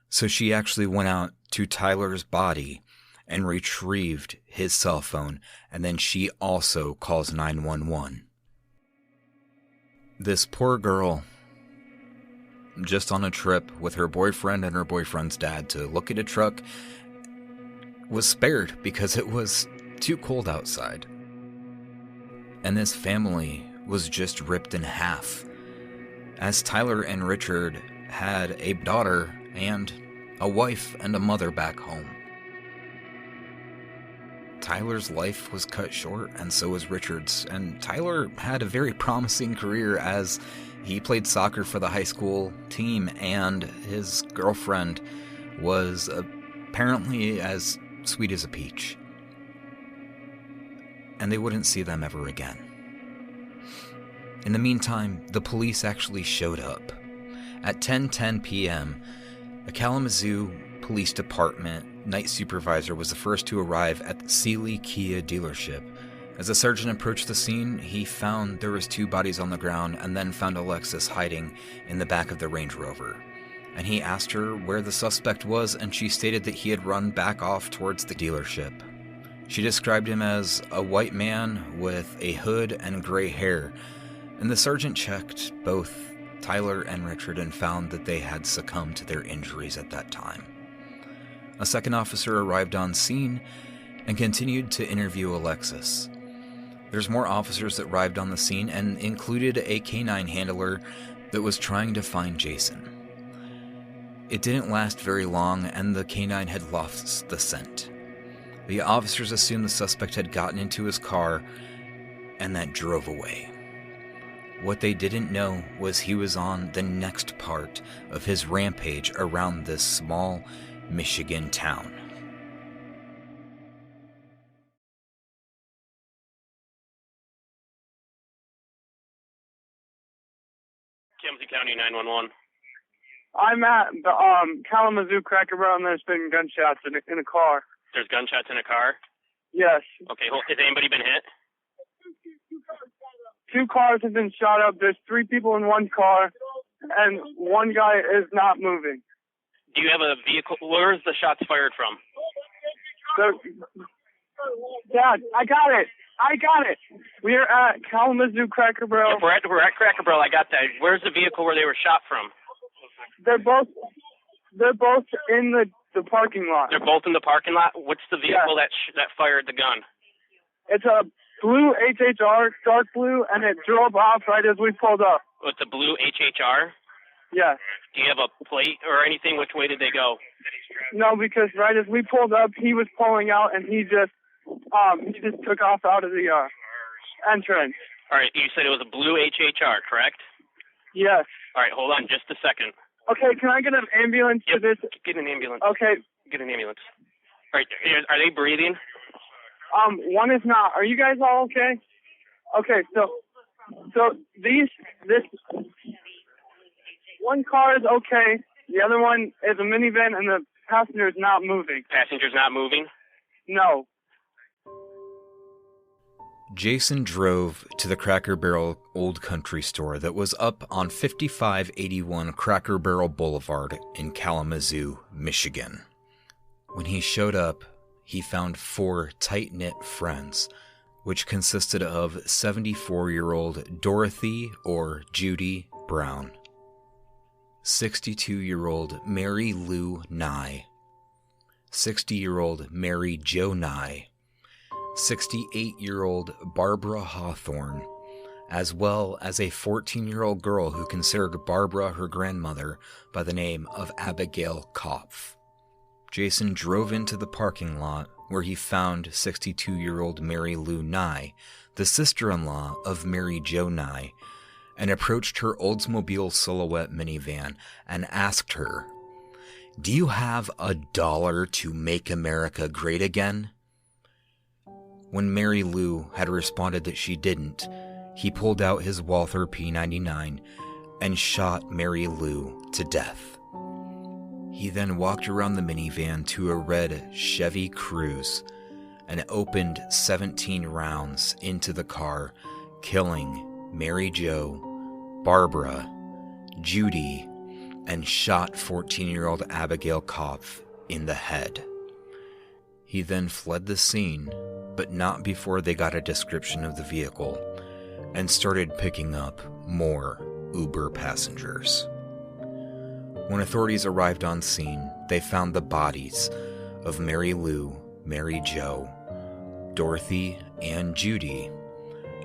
so she actually went out to Tyler's body and retrieved his cell phone, and then she also calls 911. This poor girl, just on a trip with her boyfriend and her boyfriend's dad to look at a truck, was spared because it was too cold outside. And this family was just ripped in half, as Tyler and Richard had a daughter and a wife and a mother back home. Tyler's life was cut short, and so was Richard's, and Tyler had a very promising career as he played soccer for the high school team, and his girlfriend was apparently as sweet as a peach. And they wouldn't see them ever again. In the meantime, the police actually showed up. At 10:10 p.m., a Kalamazoo Police Department night supervisor was the first to arrive at the Sealy Kia dealership. As the sergeant approached the scene, he found there was 2 bodies on the ground and then found Alexis hiding in the back of the Range Rover. And he asked her where the suspect was, and she stated that he had run back off towards the dealership. She described him as a white man with a hood and gray hair, and the sergeant checked both Tyler and Richard and found that they had succumbed to their injuries at that time. A second officer arrived on scene and continued to interview Alexis. There's more officers that arrived on the scene and included a canine handler that was trying to find Jason. It didn't last very long, and the canine had lost the scent. The officers assumed the suspect had gotten into his car and that drove away. What they didn't know was he was on the next part of his rampage around this small Michigan town. Kalamazoo County 911. I'm at the Kalamazoo Cracker Barrel, and there's been gunshots in a car. There's gunshots in a car? Yes. Okay, has anybody been hit? 2 cars have been shot up. There's 3 people in 1 car, and 1 guy is not moving. Do you have a vehicle? Where is the shots fired from? Dad, I got it. We're at Kalamazoo Cracker Barrel. We're at Cracker Barrel. I got that. Where's the vehicle where they were shot from? They're both in the parking lot. They're both in the parking lot? What's the vehicle that fired the gun? It's a blue HHR, dark blue, and it drove off right as we pulled up. Oh, it's a blue HHR? Yes. Do you have a plate or anything? Which way did they go? No, because right as we pulled up, he was pulling out, and he just took off out of the entrance. All right, you said it was a blue HHR, correct? Yes. All right, hold on just a second. Okay, can I get an ambulance to this? Get an ambulance. Okay. Get an ambulance. All right, are they breathing? 1 is not. Are you guys all okay? Okay, so this 1 car is okay. The other one is a minivan, and the passenger is not moving. Passenger's not moving? No. Jason drove to the Cracker Barrel Old Country store that was up on 5581 Cracker Barrel Boulevard in Kalamazoo, Michigan. When he showed up, he found 4 tight-knit friends, which consisted of 74-year-old Dorothy or Judy Brown, 62-year-old Mary Lou Nye, 60-year-old Mary Jo Nye, 68-year-old Barbara Hawthorne, as well as a 14-year-old girl who considered Barbara her grandmother by the name of Abigail Kopf. Jason drove into the parking lot where he found 62-year-old Mary Lou Nye, the sister-in-law of Mary Jo Nye, and approached her Oldsmobile Silhouette minivan and asked her, "Do you have $1 to make America great again?" When Mary Lou had responded that she didn't, he pulled out his Walther P99 and shot Mary Lou to death. He then walked around the minivan to a red Chevy Cruze and opened 17 rounds into the car, killing Mary Jo, Barbara, Judy, and shot 14-year-old Abigail Kopf in the head. He then fled the scene, but not before they got a description of the vehicle, and started picking up more Uber passengers. When authorities arrived on scene, they found the bodies of Mary Lou, Mary Jo, Dorothy, and Judy,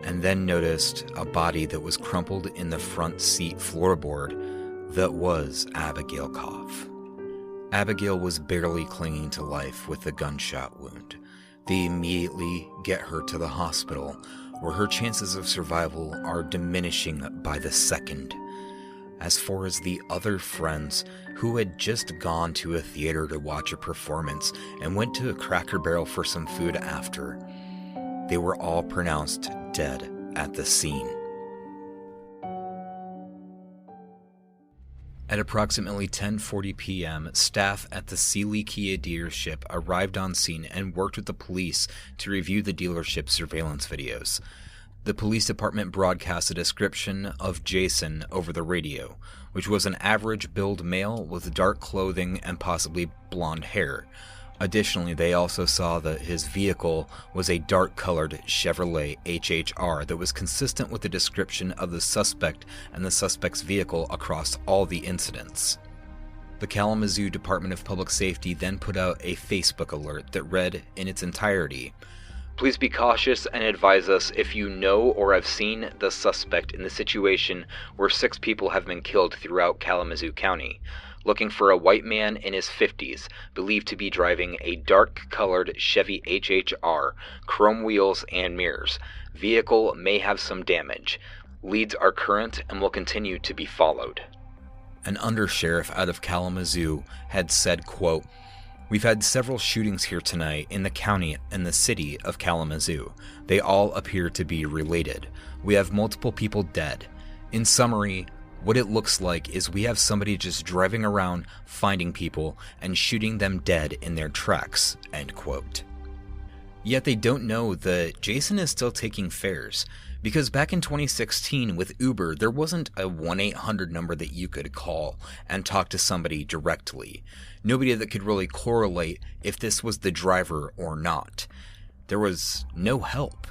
and then noticed a body that was crumpled in the front seat floorboard that was Abigail Koff. Abigail was barely clinging to life with a gunshot wound. They immediately get her to the hospital, where her chances of survival are diminishing by the second. As far as the other friends who had just gone to a theater to watch a performance and went to a Cracker Barrel for some food after, they were all pronounced dead at the scene. At approximately 10:40 p.m., staff at the Sealy Kia dealership arrived on scene and worked with the police to review the dealership's surveillance videos. The police department broadcast a description of Jason over the radio, which was an average-build male with dark clothing and possibly blonde hair. Additionally, they also saw that his vehicle was a dark-colored Chevrolet HHR that was consistent with the description of the suspect and the suspect's vehicle across all the incidents. The Kalamazoo Department of Public Safety then put out a Facebook alert that read in its entirety, "Please be cautious and advise us if you know or have seen the suspect in the situation where 6 people have been killed throughout Kalamazoo County. Looking for a white man in his 50s, believed to be driving a dark-colored Chevy HHR, chrome wheels and mirrors. Vehicle may have some damage. Leads are current and will continue to be followed." An undersheriff out of Kalamazoo had said, quote, "We've had several shootings here tonight in the county and the city of Kalamazoo. They all appear to be related. We have multiple people dead. In summary, what it looks like is we have somebody just driving around finding people and shooting them dead in their tracks," end quote. Yet they don't know that Jason is still taking fares, because back in 2016 with Uber, there wasn't a 1-800 number that you could call and talk to somebody directly. Nobody that could really correlate if this was the driver or not. There was no help.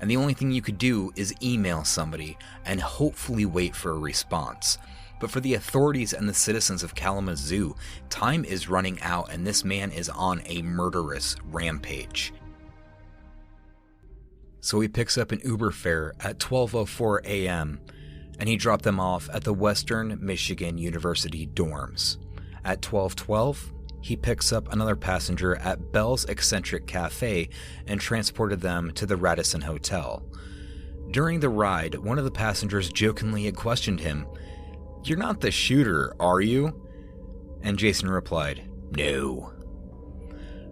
And the only thing you could do is email somebody and hopefully wait for a response. But for the authorities and the citizens of Kalamazoo, time is running out and this man is on a murderous rampage. So he picks up an Uber fare at 12:04 a.m. and he dropped them off at the Western Michigan University dorms. At 12:12, he picks up another passenger at Bell's Eccentric Cafe and transported them to the Radisson Hotel. During the ride, one of the passengers jokingly had questioned him, "You're not the shooter, are you?" And Jason replied, "No."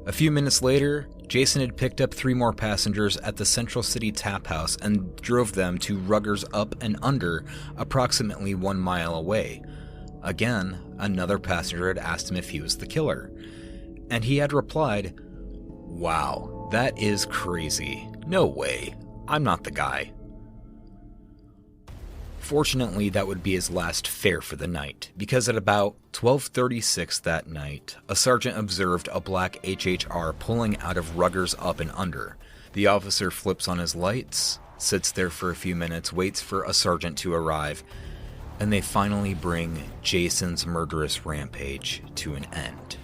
A few minutes later, Jason had picked up 3 more passengers at the Central City Tap House and drove them to Ruggers Up and Under, approximately 1 mile away. Again, another passenger had asked him if he was the killer, and he had replied, "Wow, that is crazy. No way. I'm not the guy." Fortunately, that would be his last fare for the night, because at about 12:36 that night, a sergeant observed a black HHR pulling out of Ruggers Up and Under. The officer flips on his lights, sits there for a few minutes, waits for a sergeant to arrive, and they finally bring Jason's murderous rampage to an end.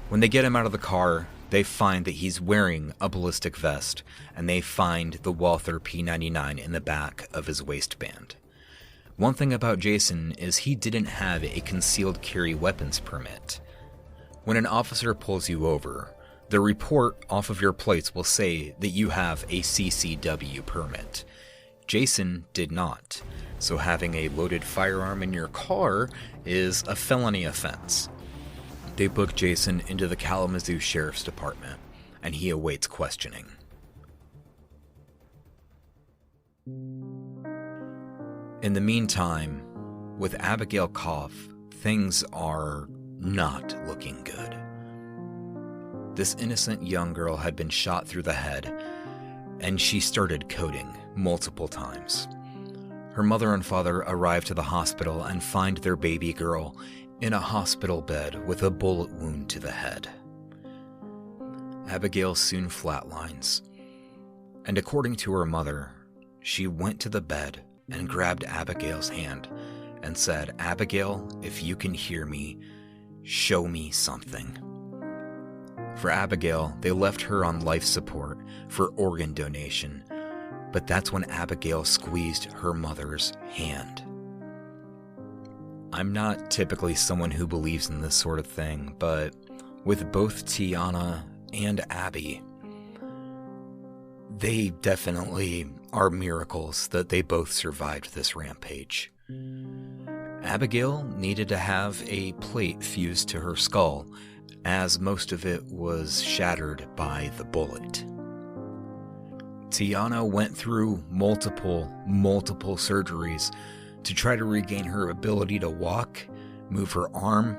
When they get him out of the car, they find that he's wearing a ballistic vest, and they find the Walther P99 in the back of his waistband. One thing about Jason is he didn't have a concealed carry weapons permit. When an officer pulls you over, the report off of your plates will say that you have a CCW permit. Jason did not, so having a loaded firearm in your car is a felony offense. They book Jason into the Kalamazoo Sheriff's Department, and he awaits questioning. In the meantime, with Abigail Koff, things are not looking good. This innocent young girl had been shot through the head, and she started coding multiple times. Her mother and father arrive to the hospital and find their baby girl in a hospital bed with a bullet wound to the head. Abigail soon flatlines, and according to her mother, she went to the bed and grabbed Abigail's hand and said, "Abigail, if you can hear me, show me something." For Abigail, they left her on life support for organ donation, but that's when Abigail squeezed her mother's hand. I'm not typically someone who believes in this sort of thing, but with both Tiana and Abby, they definitely are miracles that they both survived this rampage. Abigail needed to have a plate fused to her skull, as most of it was shattered by the bullet. Tiana went through multiple surgeries to try to regain her ability to walk, move her arm,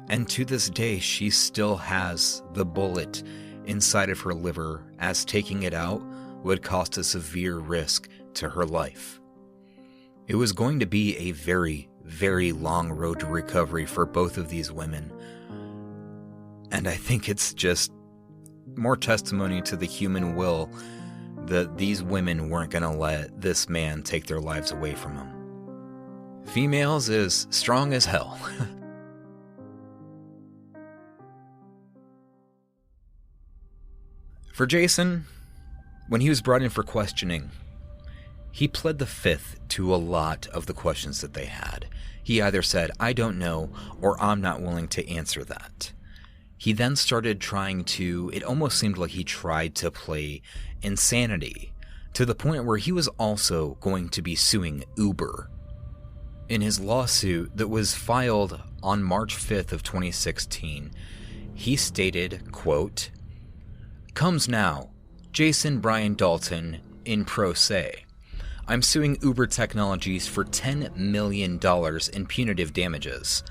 and to this day she still has the bullet inside of her liver, as taking it out would cost a severe risk to her life. It was going to be a very, very long road to recovery for both of these women, and I think it's just more testimony to the human will that these women weren't going to let this man take their lives away from them. Females is strong as hell. For Jason, when he was brought in for questioning, he pled the fifth to a lot of the questions that they had. He either said, "I don't know," or "I'm not willing to answer that." He then started trying to, it almost seemed like he tried to play insanity, to the point where he was also going to be suing Uber. In his lawsuit that was filed on March 5th of 2016, he stated, quote, "Comes now, Jason Brian Dalton in pro se. I'm suing Uber Technologies for $10 million in punitive damages.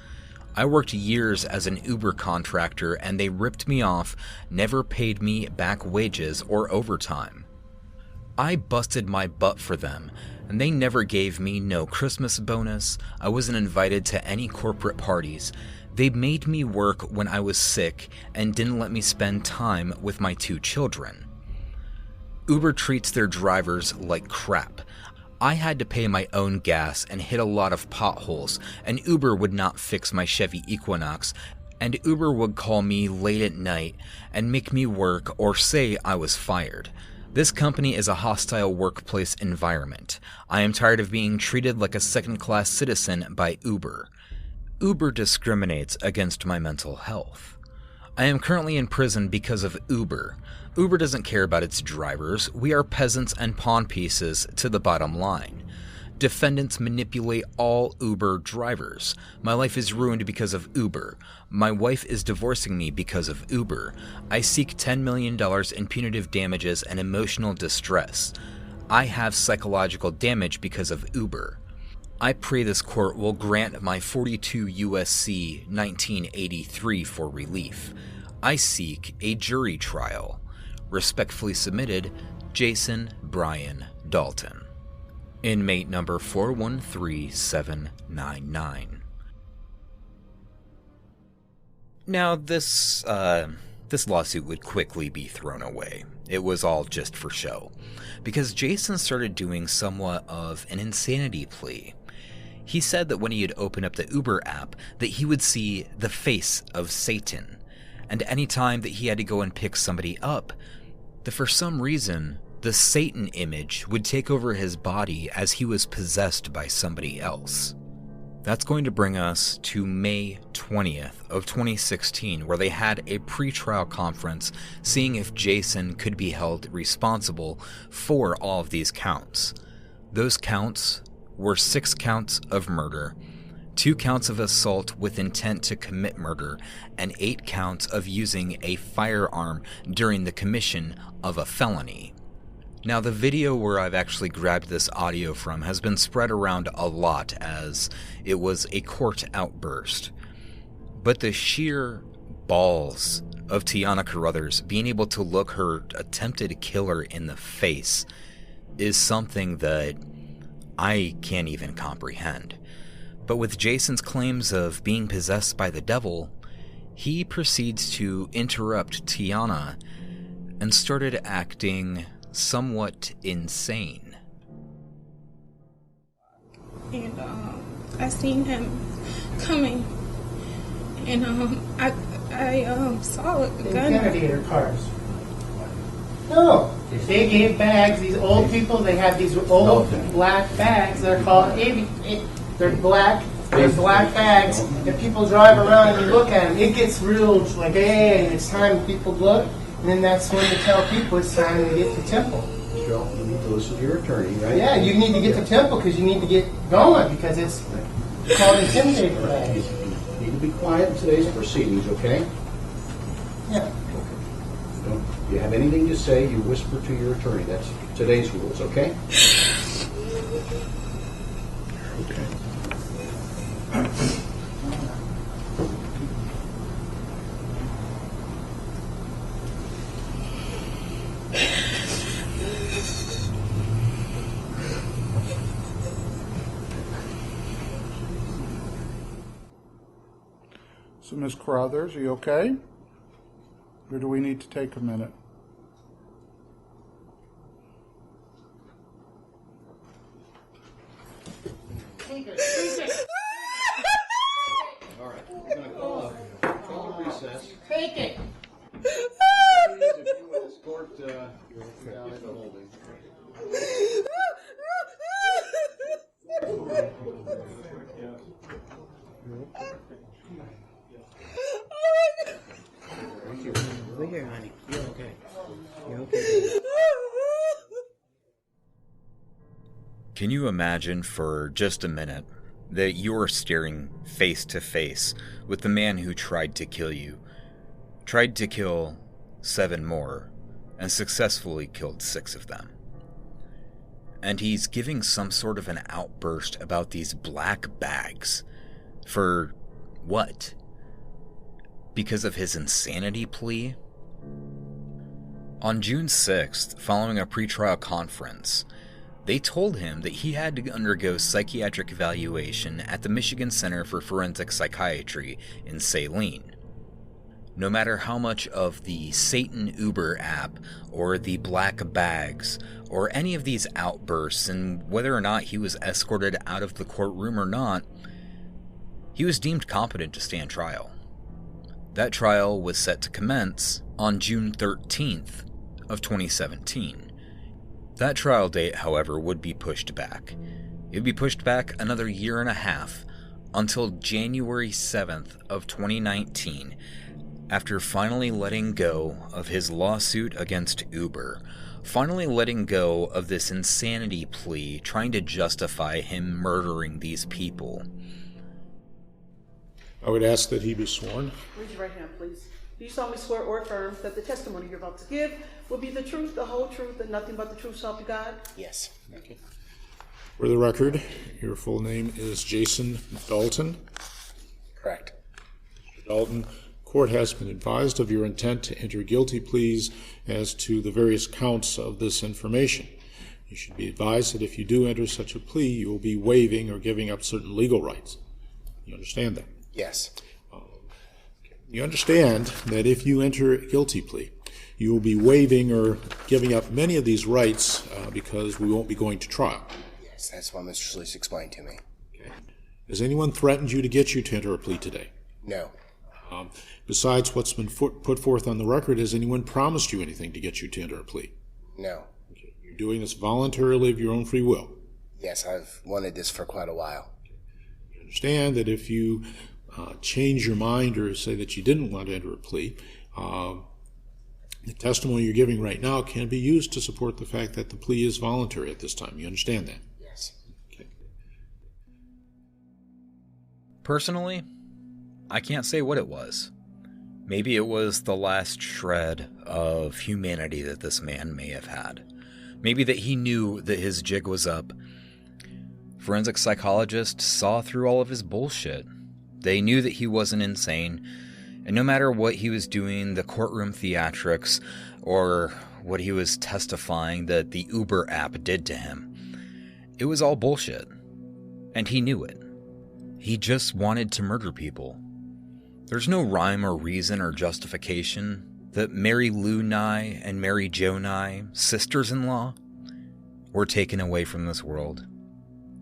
I worked years as an Uber contractor and they ripped me off, never paid me back wages or overtime. I busted my butt for them, and they never gave me no Christmas bonus. I wasn't invited to any corporate parties. They made me work when I was sick and didn't let me spend time with my 2 children. Uber treats their drivers like crap. I had to pay my own gas and hit a lot of potholes, and Uber would not fix my Chevy Equinox, and Uber would call me late at night and make me work or say I was fired. This company is a hostile workplace environment. I am tired of being treated like a second-class citizen by Uber. Uber discriminates against my mental health. I am currently in prison because of Uber. Uber doesn't care about its drivers. We are peasants and pawn pieces to the bottom line. Defendants manipulate all Uber drivers. My life is ruined because of Uber. My wife is divorcing me because of Uber. I seek $10 million in punitive damages and emotional distress. I have psychological damage because of Uber. I pray this court will grant my 42 U.S.C. 1983 for relief. I seek a jury trial. Respectfully submitted, Jason Brian Dalton. Inmate number 413799. Now, this lawsuit would quickly be thrown away. It was all just for show, because Jason started doing somewhat of an insanity plea. He said that when he had opened up the Uber app, that he would see the face of Satan, and any time that he had to go and pick somebody up, that for some reason, the Satan image would take over his body as he was possessed by somebody else. That's going to bring us to May 20th of 2016, where they had a pre-trial conference seeing if Jason could be held responsible for all of these counts. Those counts were 6 counts of murder, 2 counts of assault with intent to commit murder, and 8 counts of using a firearm during the commission of a felony. Now, the video where I've actually grabbed this audio from has been spread around a lot as it was a court outburst. But the sheer balls of Tiana Carruthers being able to look her attempted killer in the face is something that I can't even comprehend. But with Jason's claims of being possessed by the devil, he proceeds to interrupt Tiana and started acting somewhat insane. And I seen him coming, and I saw a gun. Intimidator cars. No, they gave bags. These old people, they have these old black bags. They're called they're black They're black bags that people drive around and you look at them. It gets real like, hey, it's time people look. And then that's when you tell people it's time to get to Temple. You need to listen to your attorney, right? Yeah, you need to get to Temple because you need to get going because it's called intimidating bags. You need to be quiet in today's proceedings, okay? Yeah. Don't you have anything to say, you whisper to your attorney. That's today's rules, okay? Okay. So, Ms. Carruthers, are you okay? Or do we need to take a minute? Take it. All right, we're going to call a recess. Take it. If you would escort you're down in the holding. Over here, honey. You're okay. You're okay. Can you imagine for just a minute that you're staring face to face with the man who tried to kill you, tried to kill 7 more, and successfully killed 6 of them? And he's giving some sort of an outburst about these black bags. For what? Because of his insanity plea? On June 6th, following a pretrial conference, they told him that he had to undergo psychiatric evaluation at the Michigan Center for Forensic Psychiatry in Saline. No matter how much of the Satan Uber app or the black bags or any of these outbursts and whether or not he was escorted out of the courtroom or not, he was deemed competent to stand trial. That trial was set to commence on June 13th of 2017. That trial date, however, would be pushed back. It would be pushed back another 1.5 years until January 7th of 2019, after finally letting go of his lawsuit against Uber, finally letting go of this insanity plea, trying to justify him murdering these people. I would ask that he be sworn. Raise your right hand, please. Do you solemnly swear or affirm that the testimony you're about to give will be the truth, the whole truth, and nothing but the truth, so help you God? Yes. Okay. For the record, your full name is Jason Dalton. Correct. Mr. Dalton, court has been advised of your intent to enter guilty pleas as to the various counts of this information. You should be advised that if you do enter such a plea, you will be waiving or giving up certain legal rights. You understand that? Yes. You understand that if you enter a guilty plea, you will be waiving or giving up many of these rights because we won't be going to trial. Yes, that's what Mr. Sluice explained to me. Okay. Has anyone threatened you to get you to enter a plea today? No. Besides what's been put forth on the record, has anyone promised you anything to get you to enter a plea? No. Okay. You're doing this voluntarily of your own free will? Yes, I've wanted this for quite a while. You understand that if you change your mind or say that you didn't want to enter a plea, the testimony you're giving right now can be used to support the fact that the plea is voluntary at this time. You understand that? Yes. Okay. Personally, I can't say what it was. Maybe it was the last shred of humanity that this man may have had. Maybe that he knew that his jig was up. Forensic psychologists saw through all of his bullshit. They knew that he wasn't insane, and no matter what he was doing, the courtroom theatrics, or what he was testifying that the Uber app did to him, it was all bullshit. And he knew it. He just wanted to murder people. There's no rhyme or reason or justification that Mary Lou Nye and Mary Jo Nye, sisters-in-law, were taken away from this world.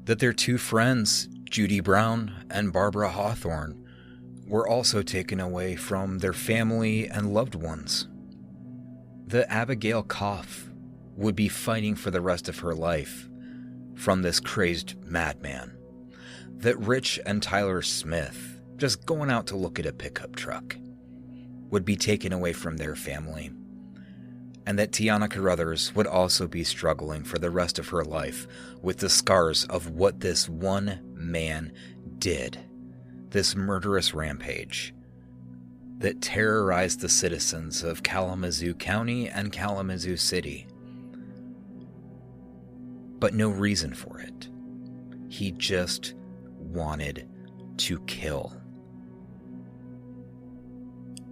That their 2 friends, Judy Brown and Barbara Hawthorne, were also taken away from their family and loved ones. That Abigail Koff would be fighting for the rest of her life from this crazed madman. that Rich and Tyler Smith, just going out to look at a pickup truck, would be taken away from their family, and that Tiana Carruthers would also be struggling for the rest of her life with the scars of what this one man did, this murderous rampage that terrorized the citizens of Kalamazoo County and Kalamazoo City. But no reason for it. He just wanted to kill.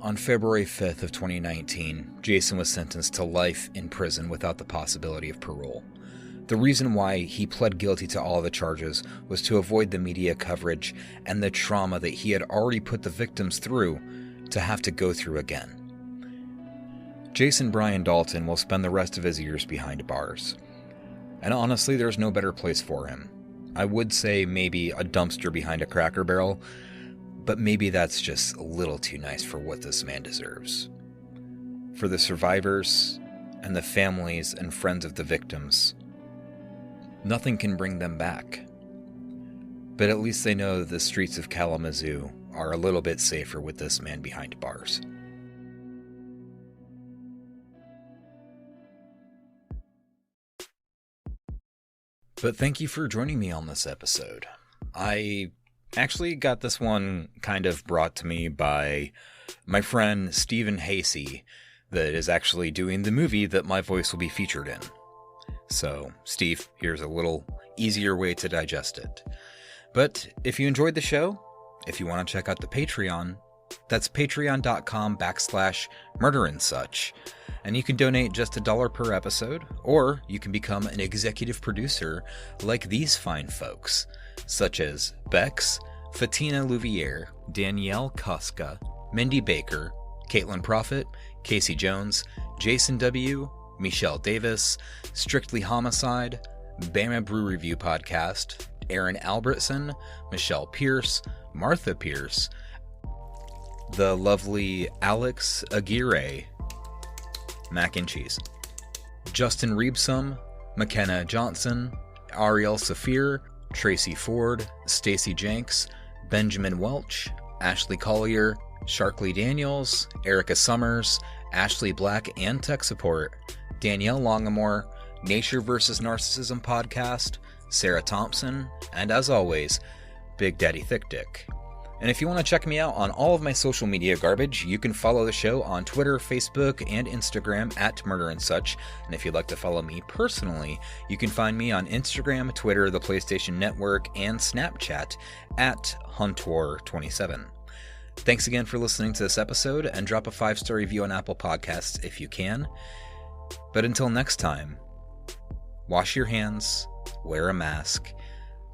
On February 5th of 2019, Jason was sentenced to life in prison without the possibility of parole. The reason why he pled guilty to all the charges was to avoid the media coverage and the trauma that he had already put the victims through to have to go through again. Jason Brian Dalton will spend the rest of his years behind bars. And honestly, there's no better place for him. I would say maybe a dumpster behind a Cracker Barrel, but maybe that's just a little too nice for what this man deserves. For the survivors and the families and friends of the victims, nothing can bring them back. But at least they know that the streets of Kalamazoo are a little bit safer with this man behind bars. But thank you for joining me on this episode. I actually got this one kind of brought to me by my friend Stephen Hasey, that is actually doing the movie that my voice will be featured in. So, Steve, here's a little easier way to digest it. But if you enjoyed the show, if you want to check out the Patreon, that's patreon.com/murderandsuch. And you can donate just $1 per episode, or you can become an executive producer like these fine folks, such as Bex, Fatina Louvier, Danielle Koska, Mindy Baker, Caitlin Prophet, Casey Jones, Jason W., Michelle Davis, Strictly Homicide, Bama Brew Review Podcast, Aaron Albertson, Michelle Pierce, Martha Pierce, the lovely Alex Aguirre, Mac and Cheese, Justin Reebsum, McKenna Johnson, Ariel Safir, Tracy Ford, Stacy Jenks, Benjamin Welch, Ashley Collier, Sharkley Daniels, Erica Summers, Ashley Black and Tech Support, Danielle Longamore, Nature vs. Narcissism Podcast, Sarah Thompson, and as always, Big Daddy Thick Dick. And if you want to check me out on all of my social media garbage, you can follow the show on Twitter, Facebook, and Instagram at Murder and Such. And if you'd like to follow me personally, you can find me on Instagram, Twitter, the PlayStation Network, and Snapchat at Huntor27. Thanks again for listening to this episode, and drop a 5-star review on Apple Podcasts if you can. But until next time, wash your hands, wear a mask,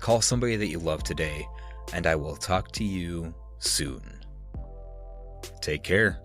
call somebody that you love today, and I will talk to you soon. Take care.